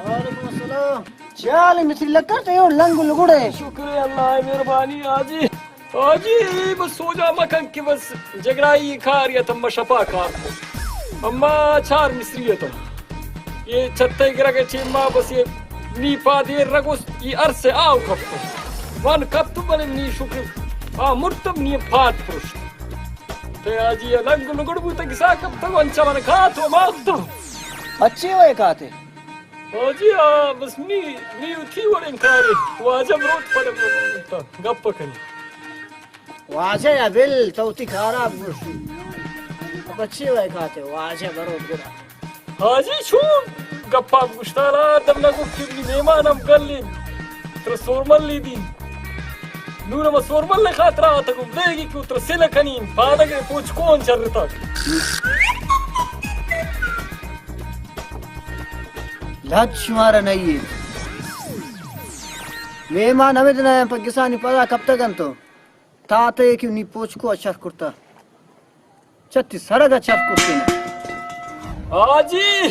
[SPEAKER 5] वालेकुम अस्सलाम चाल मिस्री लक्कर ते और लंग लुगड़े
[SPEAKER 3] शुक्र अल्लाह मेहरबानी आजी आजी बस सो जा मकन की बस जगराई खारियत अम्मा शपा कार अम्मा चार मिस्रियत ये छत्ते गिरा के चीमा बस ये नी पा दे रगोस ये अरसे आओ कप वन कप तो बने नी शुक्र आ मुर्तब नी फात पुरुष ते आजी ये लंग लुगड़बू तक सा कप तो वंचा मन खा तो मार तो
[SPEAKER 5] अच्छे होए काते
[SPEAKER 3] आजी आ बस नी उठी वड़े कारी वाजब रोट पड़े गप कनी
[SPEAKER 5] वाजे या बिल चौथी खराब बच्चे होए खाते वाजे बरोड गुरा
[SPEAKER 3] हाजी छू गप्पा गुश्ताला दम लगो किबली मेहमान हम कर ली तो सोरमल ली दी नूर म सोरमल ले खातरा आता को देगी को तो सिल कनीन पादा के पूछ कौन चल रहा
[SPEAKER 5] लाज शुमारा नहीं है मेहमान हमें तो ना पाकिस्तानी पता कब तक अंतो ताते क्यों नहीं पूछ को अच्छा कुर्ता छत्तीस सड़क अच्छा कुर्ते
[SPEAKER 3] हाजी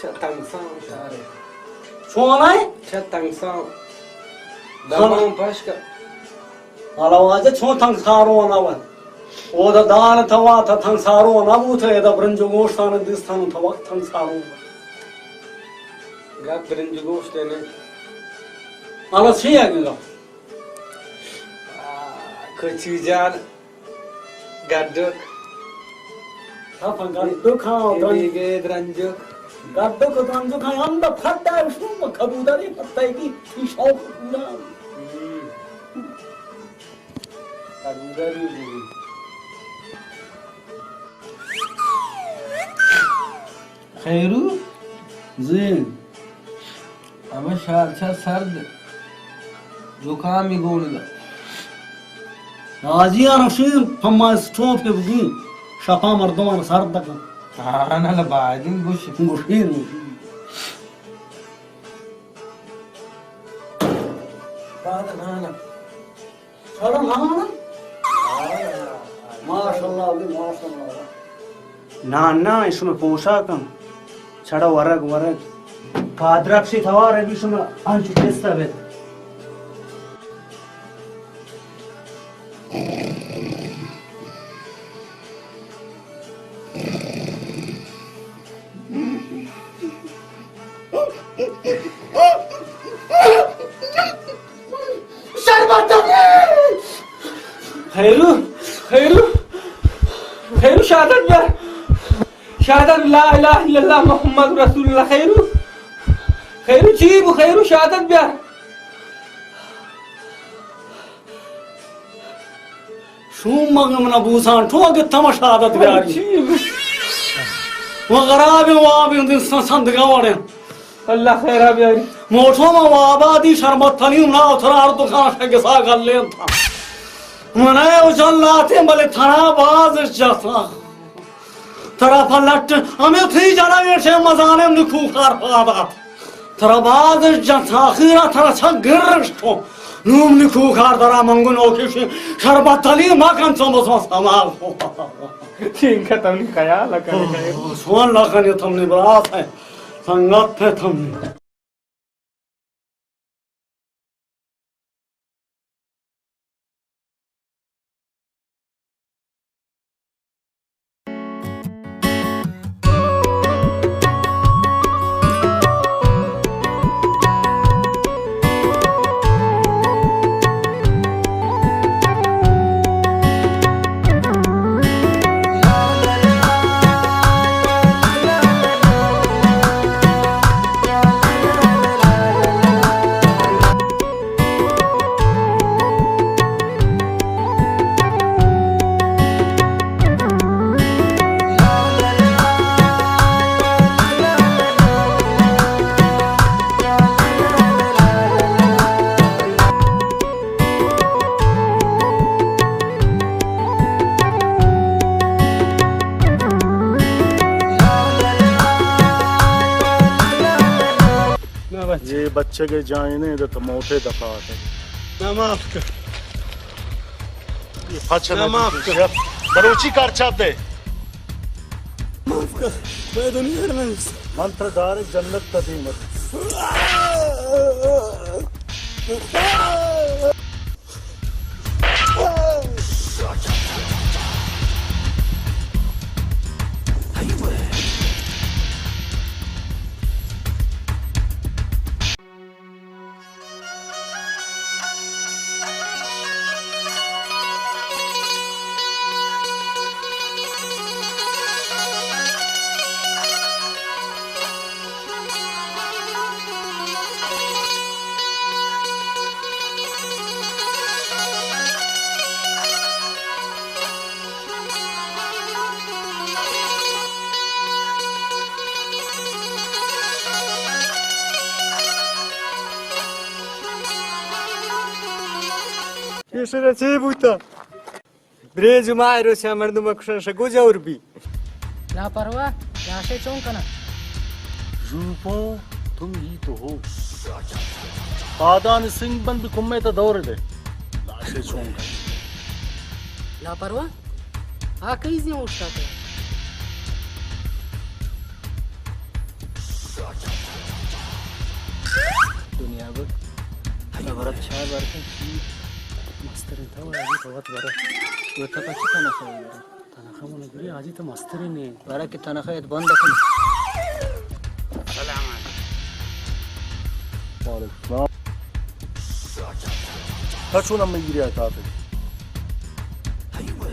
[SPEAKER 9] Chatang sang share.
[SPEAKER 1] Suanai?
[SPEAKER 9] Chatang sang. Damam pashka.
[SPEAKER 1] Alawaje chotang saro nawan. Oda dan tawa ta thang saro namu the da branjo gostan distan tawa thang saro.
[SPEAKER 9] Ga brinjugo stene.
[SPEAKER 1] Ala siya gila.
[SPEAKER 9] Kochijan. Gaduk.
[SPEAKER 1] Apa gaduk khao dan
[SPEAKER 9] Bige dranjuk.
[SPEAKER 1] gaduk dranjuk khao anda fatta usnu kabudari fatta ki shauq pura.
[SPEAKER 9] Kabudari uji. Khairu?
[SPEAKER 1] Zin.
[SPEAKER 9] Ama şarça sard. Zukami golda.
[SPEAKER 1] Razi arashim famma stop ke bugi. Shapa mardaman sarda ka.
[SPEAKER 9] Ana la baadin bush.
[SPEAKER 1] Gushin.
[SPEAKER 9] Baada nana.
[SPEAKER 1] Chada nana. Mashallah abi mashallah.
[SPEAKER 10] नाना इसमें पोशाकम छड़ा वरग वरग काद्राक्षी थवार है इसमें अंश टेस्ट है
[SPEAKER 9] खैरू खैरू खैरू शहादत यार शहादत ला इलाहा इल्लल्लाह मोहम्मद रसूलुल्लाह खैरू खैरू जीब खैरू शहादत यार
[SPEAKER 1] Şum mağımına buğsan çok gıttama şahadat verdi. Vagarabi vabi dinsan sandığa varın.
[SPEAKER 9] अल्लाह खैर अब यार
[SPEAKER 1] Moçoma vabadi şarbat talim na oturar dukan şege sağ gallen ta. Mane ujallate bale thana baz jasa. Tara palat ame thi jana verse mazanem ni khukar padat. Tara baz jasa akhira tara sa girsto. Num ni khukar dara mangun okishi şarbat talim makan somos samal.
[SPEAKER 9] ठीक है तुमने ख्याल रखा है
[SPEAKER 1] Suan lakani tamni baat hai. Sangat hai tamni.
[SPEAKER 6] ये बच्चे के जाने तो मोटे दफा है
[SPEAKER 10] नमाज कर
[SPEAKER 6] ये फच
[SPEAKER 10] माफ कर
[SPEAKER 6] बरूची कर चाहते
[SPEAKER 10] माफ कर मैं दुनिया में
[SPEAKER 6] मंत्रदार जन्नत तदीमत
[SPEAKER 11] Jeszcze cię buta. Brezu mairo się merduma kusha goja urbi.
[SPEAKER 4] लापरवाह यहाँ से चौंक ना
[SPEAKER 12] रूपो तुम ही तो हो पादान सिंह बन भी कुम्मे तो दौड़ दे लाशे चोंग
[SPEAKER 8] लापरवाह हाँ कहीं से उठता था
[SPEAKER 5] दुनिया को खबर अच्छा है बार
[SPEAKER 4] मस्तरी था वो आज बहुत बड़ा
[SPEAKER 5] वो तो अच्छा खाना खाएगा
[SPEAKER 4] तनखा मुझे बुरी आज तो मस्तरी नहीं
[SPEAKER 5] बारा की तनखा ये बंद रखनी
[SPEAKER 12] वालेकुम कछु ना मैं गिरा था तो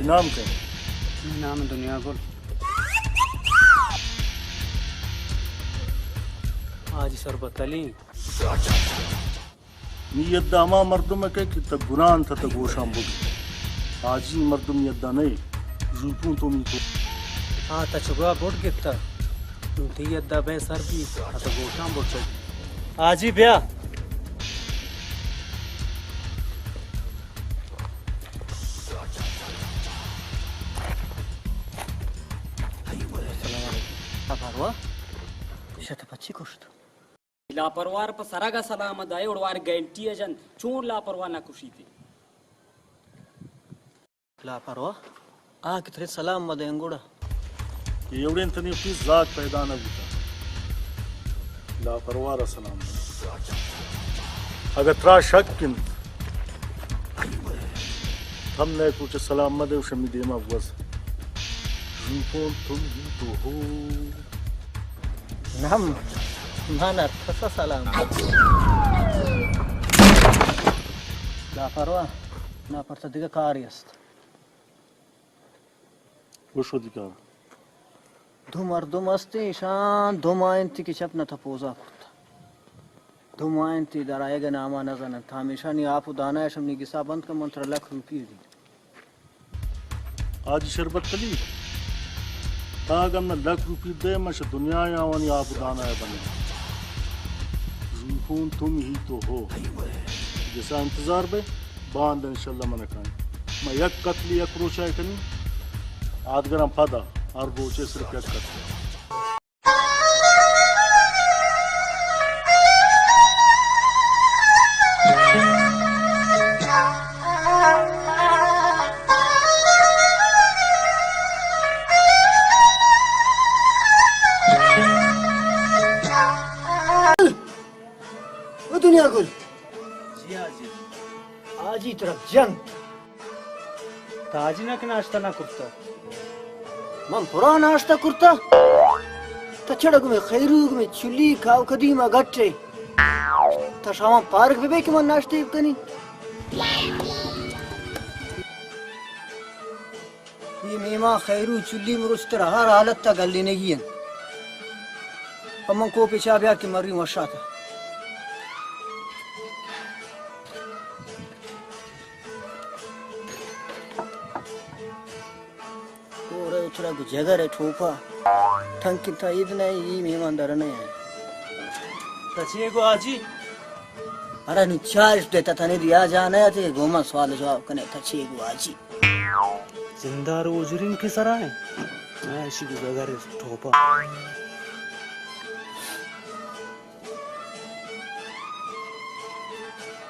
[SPEAKER 12] नाम क्या
[SPEAKER 10] नाम दुनिया को
[SPEAKER 4] आज शरबत अली
[SPEAKER 12] नी यद्दा मा मर्दुम के कि तक गुनान था तक गोशाम बुद आजी मर्दुम यद्दा नहीं रूपू तुम ही तो
[SPEAKER 4] हाँ तचुगा बोट गिरता ती यद्दा बे सर भी तो गोशाम बोट चल
[SPEAKER 10] आज ही ब्याह
[SPEAKER 5] लापरवाह शत पच्ची कुश्त
[SPEAKER 1] लापरवाह पर सरागा सलाम दाए उड़वार गारंटी है जन चोर लापरवाह ना खुशी थी
[SPEAKER 5] लापरवाह आ कितने सलाम मदे अंगुड़ा
[SPEAKER 12] एवढे तनी प्लीज जात पैदा न बुता लापरवाह सलाम अगर त्रा शक किन हमने कुछ सलाम मदे उशमी देमा बस रूपो तुम ही तो हो
[SPEAKER 5] नाम माना थसा सलाम लापरवाह ना पड़ता दिगा कार्यस्त
[SPEAKER 12] वशो दिकार
[SPEAKER 5] धुमर असते ईशान धुमायंती की चपना था पोजा करता धुमायंती दराएगा नामा नजर था हमेशा नहीं आप उदाना है शमनी गिसा बंद का मंत्र ₹1,00,000 दी
[SPEAKER 12] आज शरबत कली तागम न ₹1,00,000 दे मश दुनिया या वनी आप उदाना है बने रूपून तुम ही तो हो जैसा इंतजार बे बांध इंशाल्लाह मन खान मैं यक कतली यक रोचा है कनी आध ग्राम पदा और रोचे सिर्फ यक कतली
[SPEAKER 5] दुनिया गुल आज ही तरफ जंग
[SPEAKER 10] ताजी ना के नाश्ता ना कुर्ता
[SPEAKER 5] मन पुरा नाश्ता कुर्ता तछड़क में खैरूग में चुली खाओ कदीमा गट्टे तशामा पार्क पे बे कि मन नाश्ते कनी ये मीमा खैरू चुली मुरुस्तर हर हालत तक गली नहीं है हमन को पिछा ब्या की मरी मशा था उतरा जगह रे ठोपा ठंकी था इतना ही मेहमानदार नहीं है
[SPEAKER 10] सचिए को आजी
[SPEAKER 5] अरे नु चार्ज देता था नहीं दिया जाना है तो गोमा सवाल जवाब करने था छे को आजी
[SPEAKER 10] जिंदा रोजरीन के सरा है मैं ऐसी की जगह रे ठोपा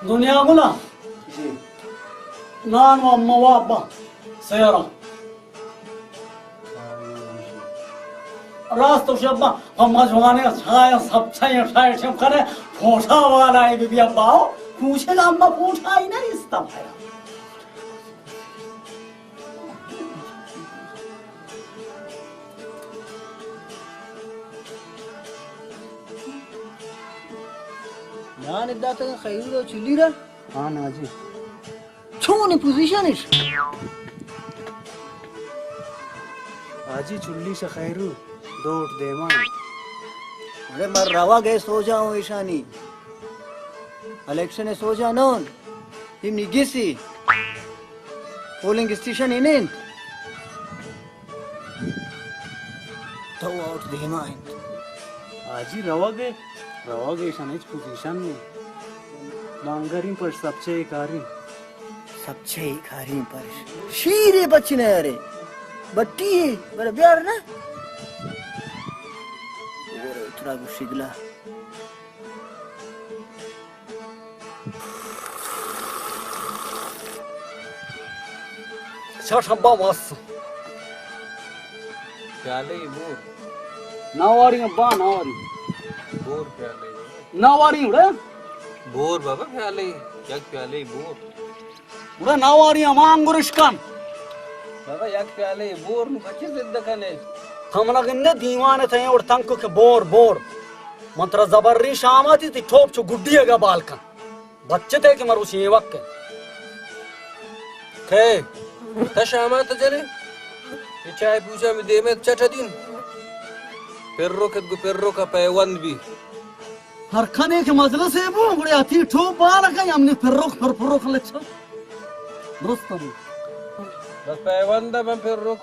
[SPEAKER 1] दुनिया गुला नान व मवाबा सयरा रास्तो शब्द हम मजवाने छाया सब छाया छाया सब करे फोटा वाला है बिया बाओ पूछेगा अम्मा फोटा ही नहीं इसता भाई
[SPEAKER 5] ना निदा तो खैरू चुली रा
[SPEAKER 10] हाँ ना जी
[SPEAKER 5] छोने पोजीशन है
[SPEAKER 10] आजी चुल्ली से खैरू दौड़ दे मां
[SPEAKER 5] अरे मर रवा गए सो जाओ ईशानी इलेक्शन सो जा नोन इमनी गिसी पोलिंग स्टेशन इनें तो आउट दे माइंड
[SPEAKER 10] आजी रवागे शानेच पोजीशन में मांगरिन पर सबसे कारी
[SPEAKER 5] सब छे खारी पर शीरे बचने अरे बट्टी बड़ा प्यार ना थोड़ा गुस्सिगला
[SPEAKER 1] शंबा मस
[SPEAKER 9] प्याले बोर
[SPEAKER 1] नावारी बा नावारी
[SPEAKER 9] बोर प्याले
[SPEAKER 1] नावारी उड़े
[SPEAKER 9] बोर बाबा प्याले याक प्याले बोर
[SPEAKER 1] उड़े नावारी मांगुरिशकन
[SPEAKER 9] बाबा याक प्याले बोर नु बच्चे जिंदकने
[SPEAKER 1] हमला गंदे दीवाने थे और तंक के बोर बोर मंत्र जबर्री शामाती थी ठोप चु गुड्डी का बालकन बच्चे थे कि मरुसी वक्त
[SPEAKER 9] थे तशामा तो चले ये चाय पूछा में दे में चटा दिन पेर्रो का पैवंद भी
[SPEAKER 1] हर खाने के मजले से वो बड़े अति ठोप बालकन हमने पेर्रो खले चल दुरुस्त भी
[SPEAKER 9] बस पैवंद में पेर्रो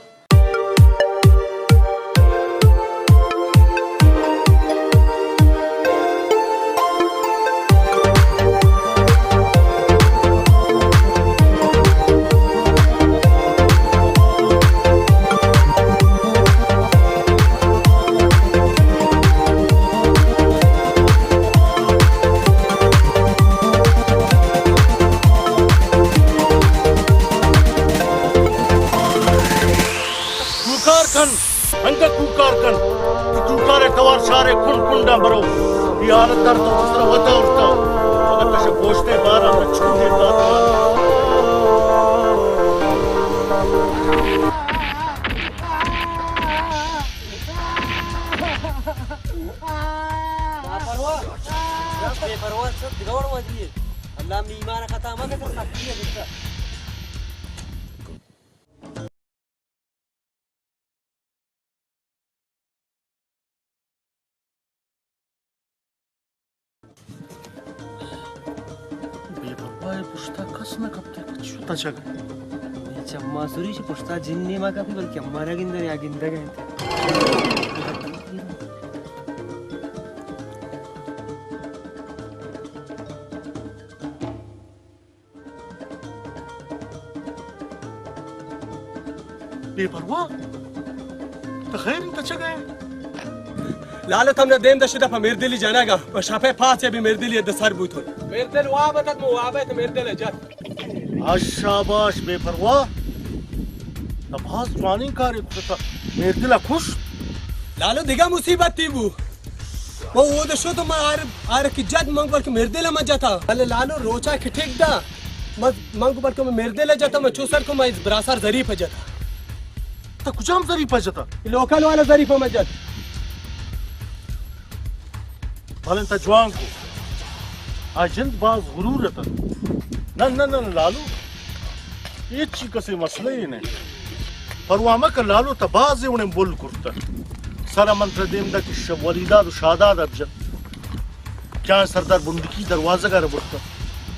[SPEAKER 12] अंका कुकारकन कुकारे तवार सारे कुंडा बरो ये हालत दर तो दूसरा होता उठता अगर तसे पोछते बार हमने छूट देता
[SPEAKER 5] बेपरवाह सब दिगौड़ वाजी है अल्लाह में ईमान खाता मत कर सकती है बेटा
[SPEAKER 12] पुछता कस न कब तक छूता चग
[SPEAKER 11] चम्मा सुरी से पुछता जिन्नी मा का भी बल्कि हमारा गिंदर या गिंदर गए
[SPEAKER 12] बेपरवाह तो खैर इंत चगे
[SPEAKER 11] लालो तुमने देम दशे दफा मेरे दिली जानागा और शाफे फास से भी मेरे दिली दसर बुत हो मेरे दिल वहां बतत मो वहां तो मेरे दिल जत
[SPEAKER 12] शाबाश बेपरवाह नमाज जवानी करे कुछ मेरे दिल खुश
[SPEAKER 11] लालो दिगा मुसीबत थी वो दशो तो मैं आर की जद मंग पर के मेरे दिल में जाता अले लालो रोचा के ठीक दा मंग पर के मेरे दिल जाता मैं चूसर को मैं बरासर जरीफ जाता
[SPEAKER 12] तो कुछ हम जरीफ जाता
[SPEAKER 11] लोकल वाला जरीफ में जाता
[SPEAKER 12] भले जवान को आज जिंद बाज गुरूर रहता न लालू ये चीज कसे मसले ही नहीं पर वो हमें कर लालू तबाज उन्हें बोल करता सारा मंत्र देम दा कि वलीदा तो शादाद अफजल क्या सरदार बुंदकी दरवाजा का रबता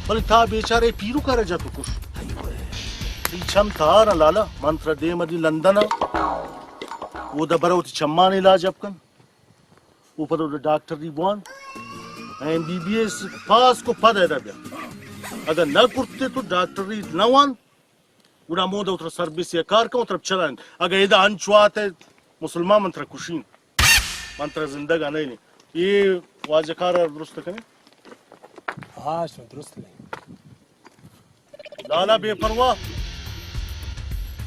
[SPEAKER 12] भले था बेचारे पीरू का रजा तो कुछ छम था ना लाला मंत्र देम अदी लंदन वो दबरोती चम्मान इलाज अपकन ऊपर डॉक्टर दी बॉन MBBS पास को पद है दबया अगर न करते तो डॉक्टरी न वन उड़ा मोदा उतर सर्विस या कार का उतर चलान अगर इधर अंचुआत है मुसलमान मंत्र कुशीन मंत्र जिंदगा नहीं ये वाजकार दुरुस्त करें
[SPEAKER 11] हाँ शो दुरुस्त नहीं
[SPEAKER 12] लाला बेपरवाह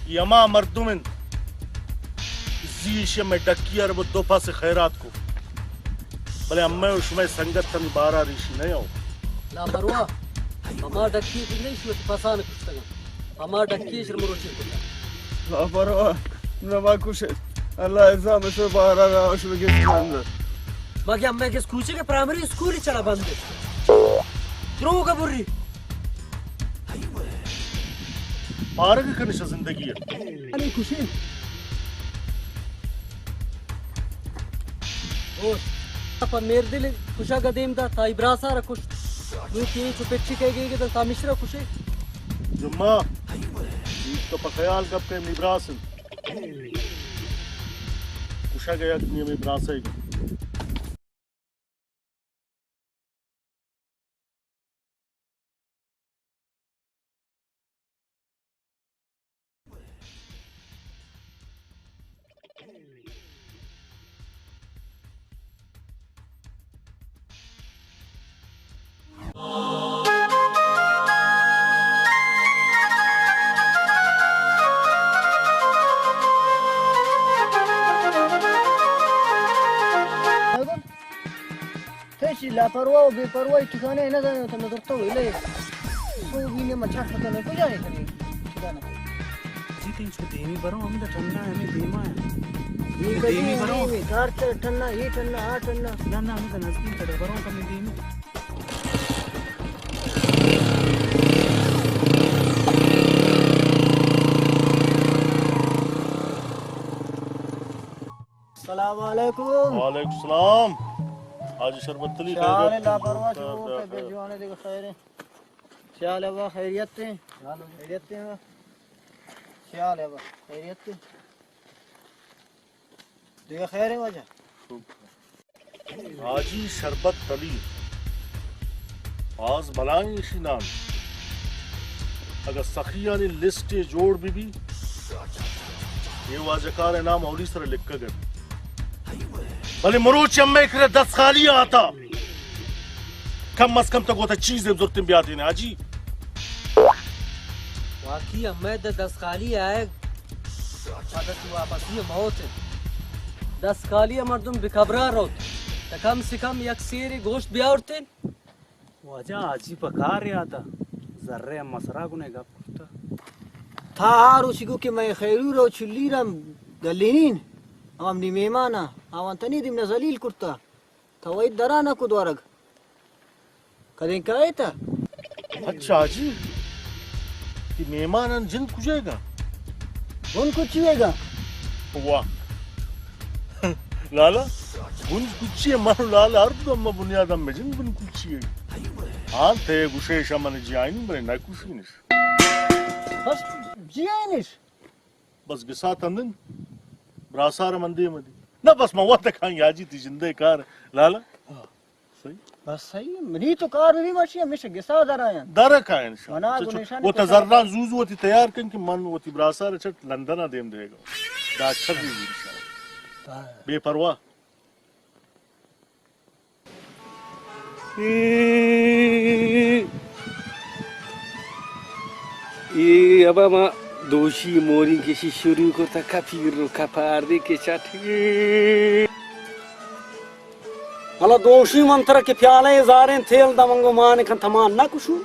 [SPEAKER 12] यमा मर्दुमिन जीश में डकियर वो दो पास खैरात को भले अम्मे उसमें संगत तन बारा ऋषि नहीं हो
[SPEAKER 5] ला परवा हमार डक्की नहीं शुत पसान कुस्तगा हमार डक्की शर्मरो छी
[SPEAKER 6] ला परवा नवा कुछ अल्लाह इज़ा में से बारा राश में किस अंदर
[SPEAKER 5] बाकी अम्मे के स्कूल के प्राइमरी स्कूल ही चला बंद त्रो का बुरी
[SPEAKER 12] पारक करने से जिंदगी है
[SPEAKER 5] अरे खुशी ओ पर मेरे दिल खुशा गदीम था ताई ब्रासा रखुश नु की चुपेची कह गई कि तो तामिश्रा खुशी
[SPEAKER 12] जुम्मा तो पखयाल कब के मिब्रासन खुशा गया कि ये मिब्रासा है
[SPEAKER 5] लापरवाह और बेपरवाही ठिकाने ना जाने तो मैं तो हिले तो भी ने मच्छर पता नहीं को जाए कहीं ठिकाना
[SPEAKER 10] जी तीन छो देवी बरो हम तो ठंडा है हमें बीमा है
[SPEAKER 5] ये देवी बरो कार ठंडा ये ठंडा आ ठंडा
[SPEAKER 10] ना ना हम तो नजदीक करे बरो कम देवी
[SPEAKER 5] अस्सलाम वालेकुम।
[SPEAKER 12] वालेकुम सलाम। आज शरबत तली
[SPEAKER 5] शाल लापरवाह जो पे जवाने देखो खैर है शाल है खैरियत है खैरियत है शाल है खैरियत है देखो खैर है वजह
[SPEAKER 12] आजी शरबत तली आज भलाई शिनान अगर सखिया ने लिस्ट जोड़ भी ये वाजकार नाम औली सर लिख कर गए भले मरोच अम्मे करे 10 खाली आता कम अज कम तक वो चीज जरूरत भी आती है आजी
[SPEAKER 9] वाकई अम्मे 10 खाली आए आदत वापस ये मौत है 10 खाली मर्दम बेखबरा रोत तो कम से कम एक सेर गोश्त भी औरते
[SPEAKER 10] वजह आजी पका रहा था जर्रे मसरा गुने गप
[SPEAKER 5] था हार उसी को कि मैं खैरू रो चुल्ली रम गलीन आमनी मेहमाना आवंतनी दिम नजलील कुर्ता था वही दराना को द्वारग कदें काए था
[SPEAKER 12] अच्छा आजी कि मेहमान जिंद कुजेगा
[SPEAKER 5] उन कुचिएगा
[SPEAKER 12] वाह लाला उन कुचिए मारो लाला अर्ध अम्मा बुनियाद अम्मे जिंद बुन कुचिए हाँ थे गुशेश अम्मा ने जियाइन बने ना कुशीनिश
[SPEAKER 5] बस जियाइनिश
[SPEAKER 12] बस गिसा तंदन ब्रासार मंदी मदी ना बस मवाद खाएंगे आजी थी जिंदे कार लाला सही
[SPEAKER 5] बस सही मनी तो कार नहीं मशी हमेशा गिसा दरायन
[SPEAKER 12] दरा खाएं
[SPEAKER 5] वना गुनेशान
[SPEAKER 12] वो तजर्रा जूज होती तैयार कन कि मन होती ब्रासार चट लंदना देम देगा दा छबी इंशाल्लाह बेपरवाह
[SPEAKER 3] ये अब हम दोषी मोरी के शुरू को तक फिर कपार दे के चाटी
[SPEAKER 1] अला दोषी मंत्र के प्याले जारे थेल दमंगो मान kan taman na kushu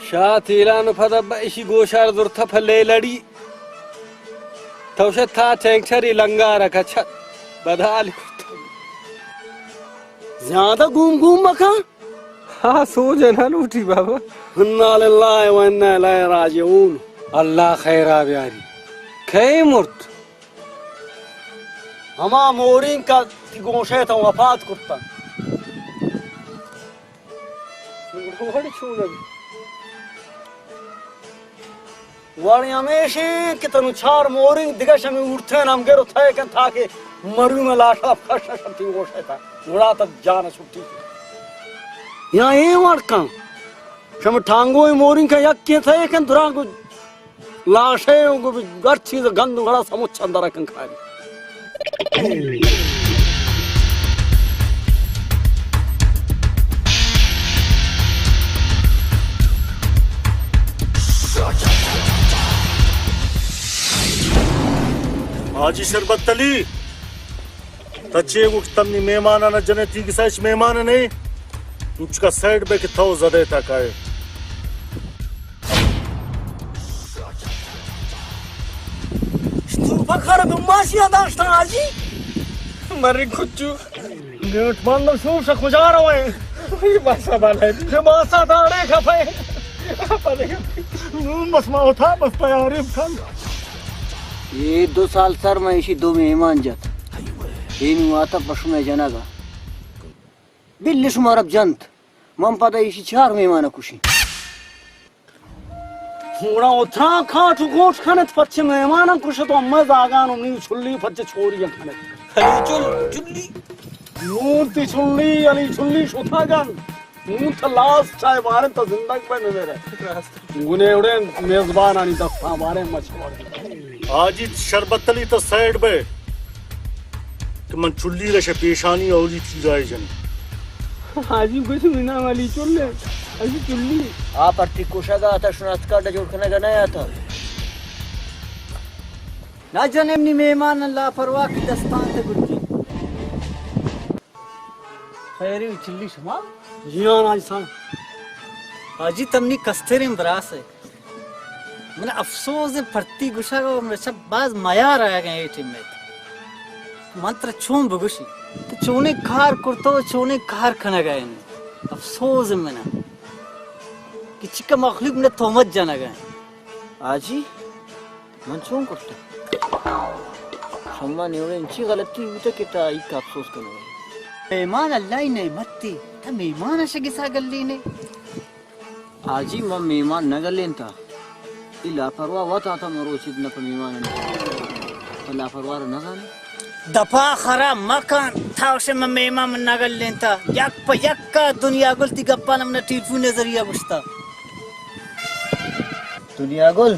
[SPEAKER 3] शातिलान फदा बैशी गोशार दुर्था फले लड़ी तवशत था टैंकरी लंगा रखा छत बदाल
[SPEAKER 1] ज्यादा घूम मखा
[SPEAKER 3] हाँ सो जना लूटी बाबा
[SPEAKER 1] इन्ना लिल्लाहि व इन्ना इलैहि राजिऊन
[SPEAKER 3] अल्लाह खैरा ब्यारी खे मुर्त
[SPEAKER 1] हमा मोरी का गोशे तो वफात कुत्ता वाणी हमेशा कितनु चार मोरी दिगश में उठते हम गेरो थे कन था के मरु में लाशा फशा शक्ति गोशे था उड़ा तक जाना छुट्टी यहाँ ये वाड़का शम ठांगो मोरी का यक के थे कन दुरा को लाशे को गर्ची गंद गड़ा समुच अंदर कन खाए
[SPEAKER 12] आजी शरबत तली तच्चे वो तमनी मेहमान ना जने थी कि सच मेहमान नहीं उसका साइड पे कितना ज़्यादा था काहे
[SPEAKER 1] तू पकड़ दुमाशिया दास्तान आजी मरी कुछ गेट बंद शू से गुजार हुए ये बासा वाला है ये बासा दाड़े खपे पता नहीं बस मैं उठा बस तैयारी खान
[SPEAKER 5] ये 2 साल सर मैं इसी 2 मेहमान जाता ये नहीं आता पशु में जनागा बिल्ली शुमारब जंत मम पता इसी 4 मेहमान खुशी
[SPEAKER 1] थोड़ा उठा खाट गोश खाने पच्चे मेहमान कुछ तो अम्मा जागा नी छुल्ली पच्चे छोरी खाने
[SPEAKER 9] अली चुल्ली
[SPEAKER 1] नूती छुल्ली अली छुल्ली शोथागन नूत लास्ट चाय बारे तो जिंदगी में मेरे गुने उड़े मेजबान आनी दफा बारे मछवाड़
[SPEAKER 12] आजी शरबत तली तो साइड पे कि मन चुल्ली रशे पेशानी औली थी जाए जन
[SPEAKER 3] हाजी कुछ मिना वाली चुल्ले अजी चुल्ली
[SPEAKER 5] आप अर्टी कोशागा आता शुनात का जोड़ करने का नया था ना जने अपनी मेहमान अल्लाह परवाह की दस्तान थे गुरुजी खैरी चिल्ली शुमा
[SPEAKER 1] जियान आज सा
[SPEAKER 5] आजी तमनी कस्तेरिम बरास है मैंने अफसोस है फरती गुशा को मैं सब बाज माया रह गए टीम में मंत्र छूम बगुशी तो चोने कार कुर्तो चोने कार खना गए अफसोस है मैंने कि चिका मखलूक ने तोमत जाना गए आजी मन चों कुर्तो सम्मान योने इंची गलती हुई तो कितना एक अफसोस करना मेहमान अल्लाह ही नहीं मत्ती था मेहमान ऐसे किसा गल्ली ने आजी मम मेहमान न गलेन था इला परवा वता था मरो चिदना पर मेहमान ने अल्लाह परवा न जाने दफा खरा मकान था उसे मम मेहमान न गलेन था यक प यक का दुनिया गुलती गप्पा नमने टीफू नजरिया बुझता दुनिया गुल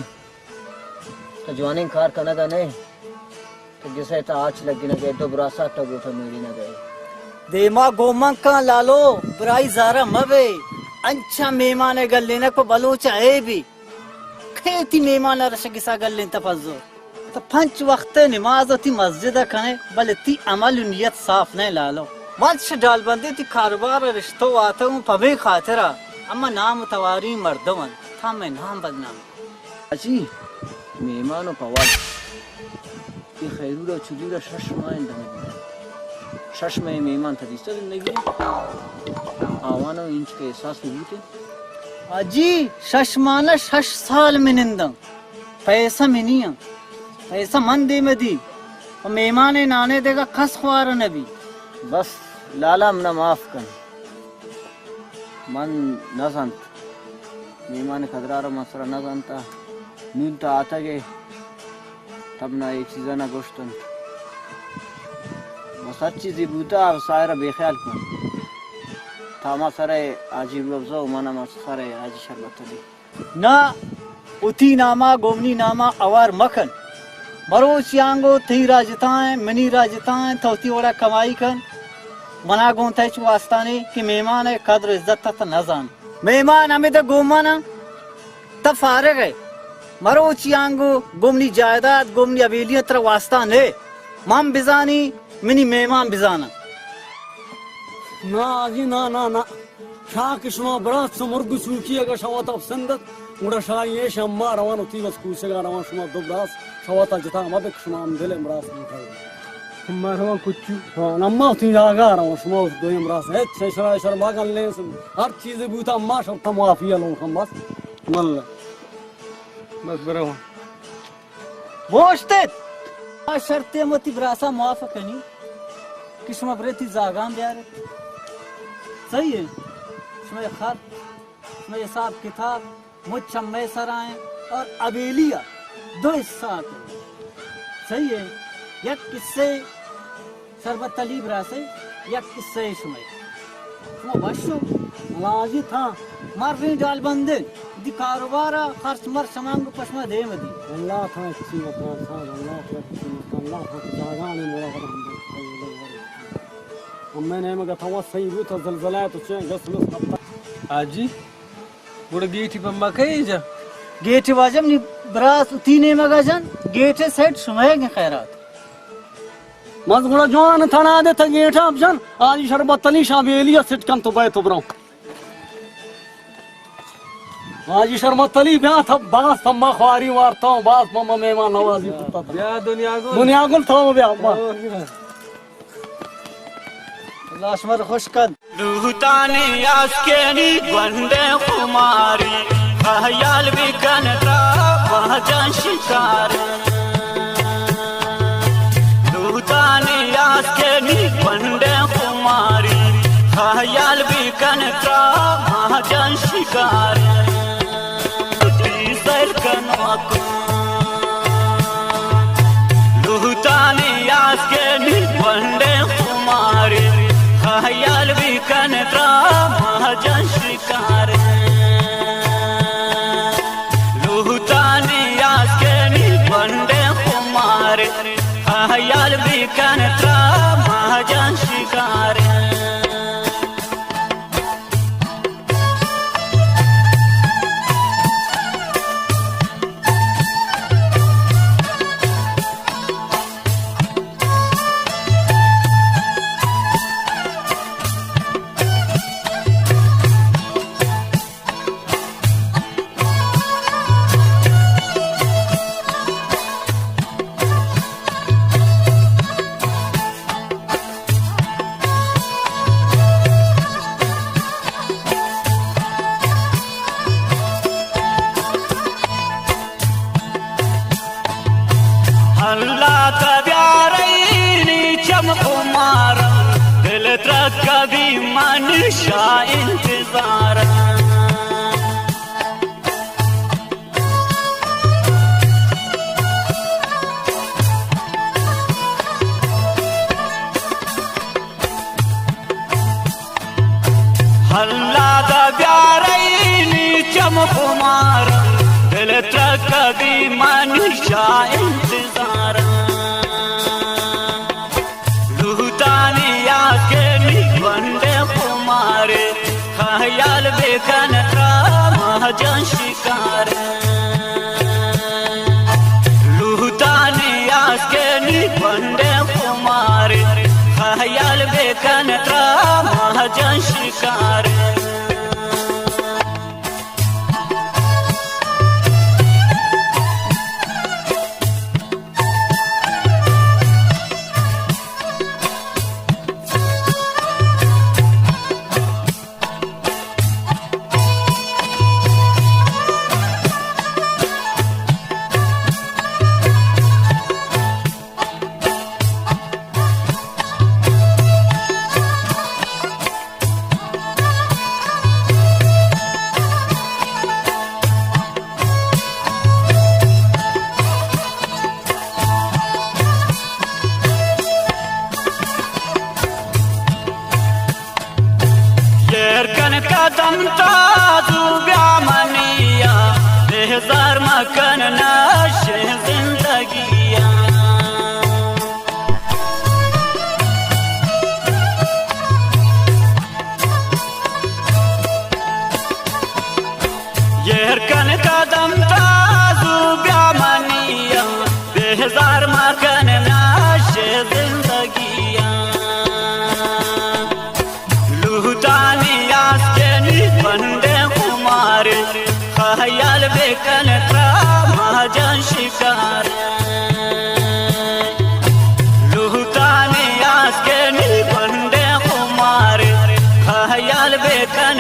[SPEAKER 5] तो जवानी कार करना था नहीं तो जैसे तो आज लगी न गए तो बरासा तब उठा मेरी न गए देमा गोमंग का लालो बुराई जारा मवे अच्छा मेहमान है गल लेना को बलोचा है भी खेती मेहमान रश किसा गल लेन तफज्जो तो पंच वक्त नमाज होती मस्जिद खाने बल ती अमल नियत साफ नहीं लालो वंश डाल बंदे ती कारोबार रिश्तों आता हूँ पवे खातिरा अम्मा नाम तवारी मर्दवन था मैं नाम बदनाम अजी मेहमानों पवाद ये खैरूरा चुदूरा शश माइन दमे शश में मेहमान था दिसता जिंदगी आवानो इंच के एहसास हुई अजी शश माना शश साल में निंदा पैसा में नहीं पैसा मन दे में दी और मेहमान नाने देगा खस ख्वार नबी बस लाला मना माफ कर मन न जानत मेहमान खदरार मसरा न जानता नींद तो आता गए तब ना एक चीज़ ना गोश्तन बस अच्छी ज़िबूता और सायरा बेख्याल को थामा सरे आजी लफ्ज़ो माना मसरे आजी शरबत दी ना उती नामा गोमनी नामा अवार मखन मरो चियांगो ती राजताएं मनी राजताएं थोती वड़ा कमाई कर मना गोंते वास्ताने कि मेहमान है कद्र इज्जत तक न जान मेहमान हमें तो गोमाना तब फारे गए मरो चियांगो गोमनी जायदाद गोमनी अवेलियत तर वास्ता ने माम बिजानी मिनी मेहमान बिजाना
[SPEAKER 1] ना जी ना ना ना शाह किस्मा बरात से मुर्ग सूखी अगर शवात अब संदत उड़ा शाह ये शम्मा रवान होती बस कुछ रवान शुमा दो बरास शवाता जता मत शुमा हम दिले बरास निकाल हम रवान कुछ हाँ नम्मा होती जागा रवान शुमा दो हम बरास है शरा शरा बागल ले हर चीज बूता अम्मा शब तमाफिया लोग हम बस मल्ला बस बराबर
[SPEAKER 5] बोश्ते शर्ते मती बरासा मुआफ़ नहीं किस्मा बरेती जागाम यार सही है इसमें खत इसमें हिसाब किताब मुझम में सराएं और अबेलिया दो हिस्सा सही है एक किस्से शरबत तलीब रासे एक किस्से इसमें वो बच्चों लाजी था मर रही डाल बंदे दी कारोबारा खर्च मर समांग पश्मा दे मदी
[SPEAKER 1] अल्लाह था अच्छी अपना साथ अल्लाह था अल्लाह था जागाने मोरा कर हम मैंने मगर था वो सही रूट ज़लज़ला तो चें गस्ल
[SPEAKER 9] आजी बुड़ गेटी बम्मा कहीं जा
[SPEAKER 5] गेट वाजम नी बरास तीने मगाजन गेट सेट सुमेंगे खैरात
[SPEAKER 1] मज गुड़ा जवान थाना दे था गेट ऑप्शन आज शरबत तली शाबेलिया सिट कम तो बाय तो ब्रो आज शर्मा तली ब्याह था बास तम्मा ख्वारी वारता हूं बास मम्मा मेहमान नवाजी पुत्ता था
[SPEAKER 9] ब्याह दुनिया
[SPEAKER 1] गुल था ब्याह
[SPEAKER 5] लाशमर खुशकन
[SPEAKER 10] रूहतानी आस्केनी वंदे कुमारी ख्याल भी कनता वहजन शिकार रूहतानी आस्केनी वंदे कुमारी ख्याल भी कनता वहजन शिकार सर कनवाको रूहतानी आस्केनी वंदे कुमारी ख्याल भी कनता महाजन शिकार रूहतानी आस्केनी वंदे कुमार ख्याल भी कनता महाजन शिकार
[SPEAKER 1] तक कभी मनुष्य इंतजार हल्ला दा प्यारे चमकुमार दिल तक कभी मनुष्य इंतजार लुटानिया के निबंधे कुमार ख्याल बेकन महाजन शिकार लुटानिया के निबंधे कुमार ख्याल बेकन महाजन शिकार कदम ताजू ब्यामनिया बेहजार मकन नशे जिंदगिया येरकन कदम ताजू ब्यामनिया बेहजार मकन नशे जिंदगिया लुटानिया बंदे कुमार ख्याल बेकन महाजन शिकार लुटानिया के बंदे कुमार ख्याल बेकन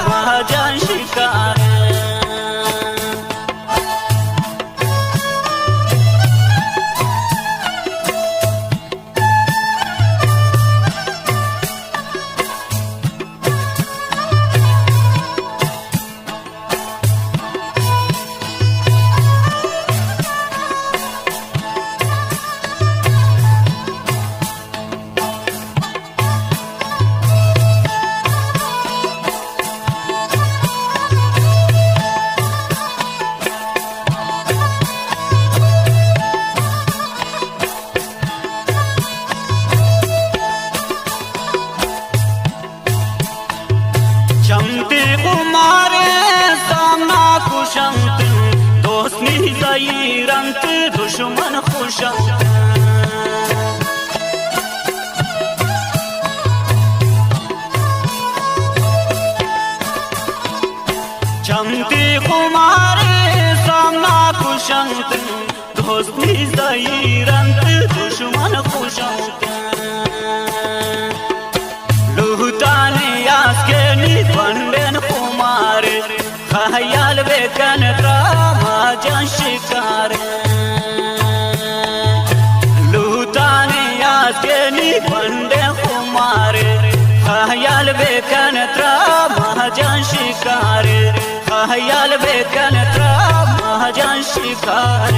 [SPEAKER 1] महाजन शिकार चमते कुमारे सामना कुशंत दोस्त निरंत दुश्मन खुशंत चमते कुमारे सामना कुशंत दोस्त निरंत दुश्मन खुशंत लुटानिया के निबंधन कुमार ख्याल बेकन महाजन शिकार लुटानिया के निबंधन कुमार ख्याल बेकन महाजन शिकार ख्याल बेकन महाजन शिकार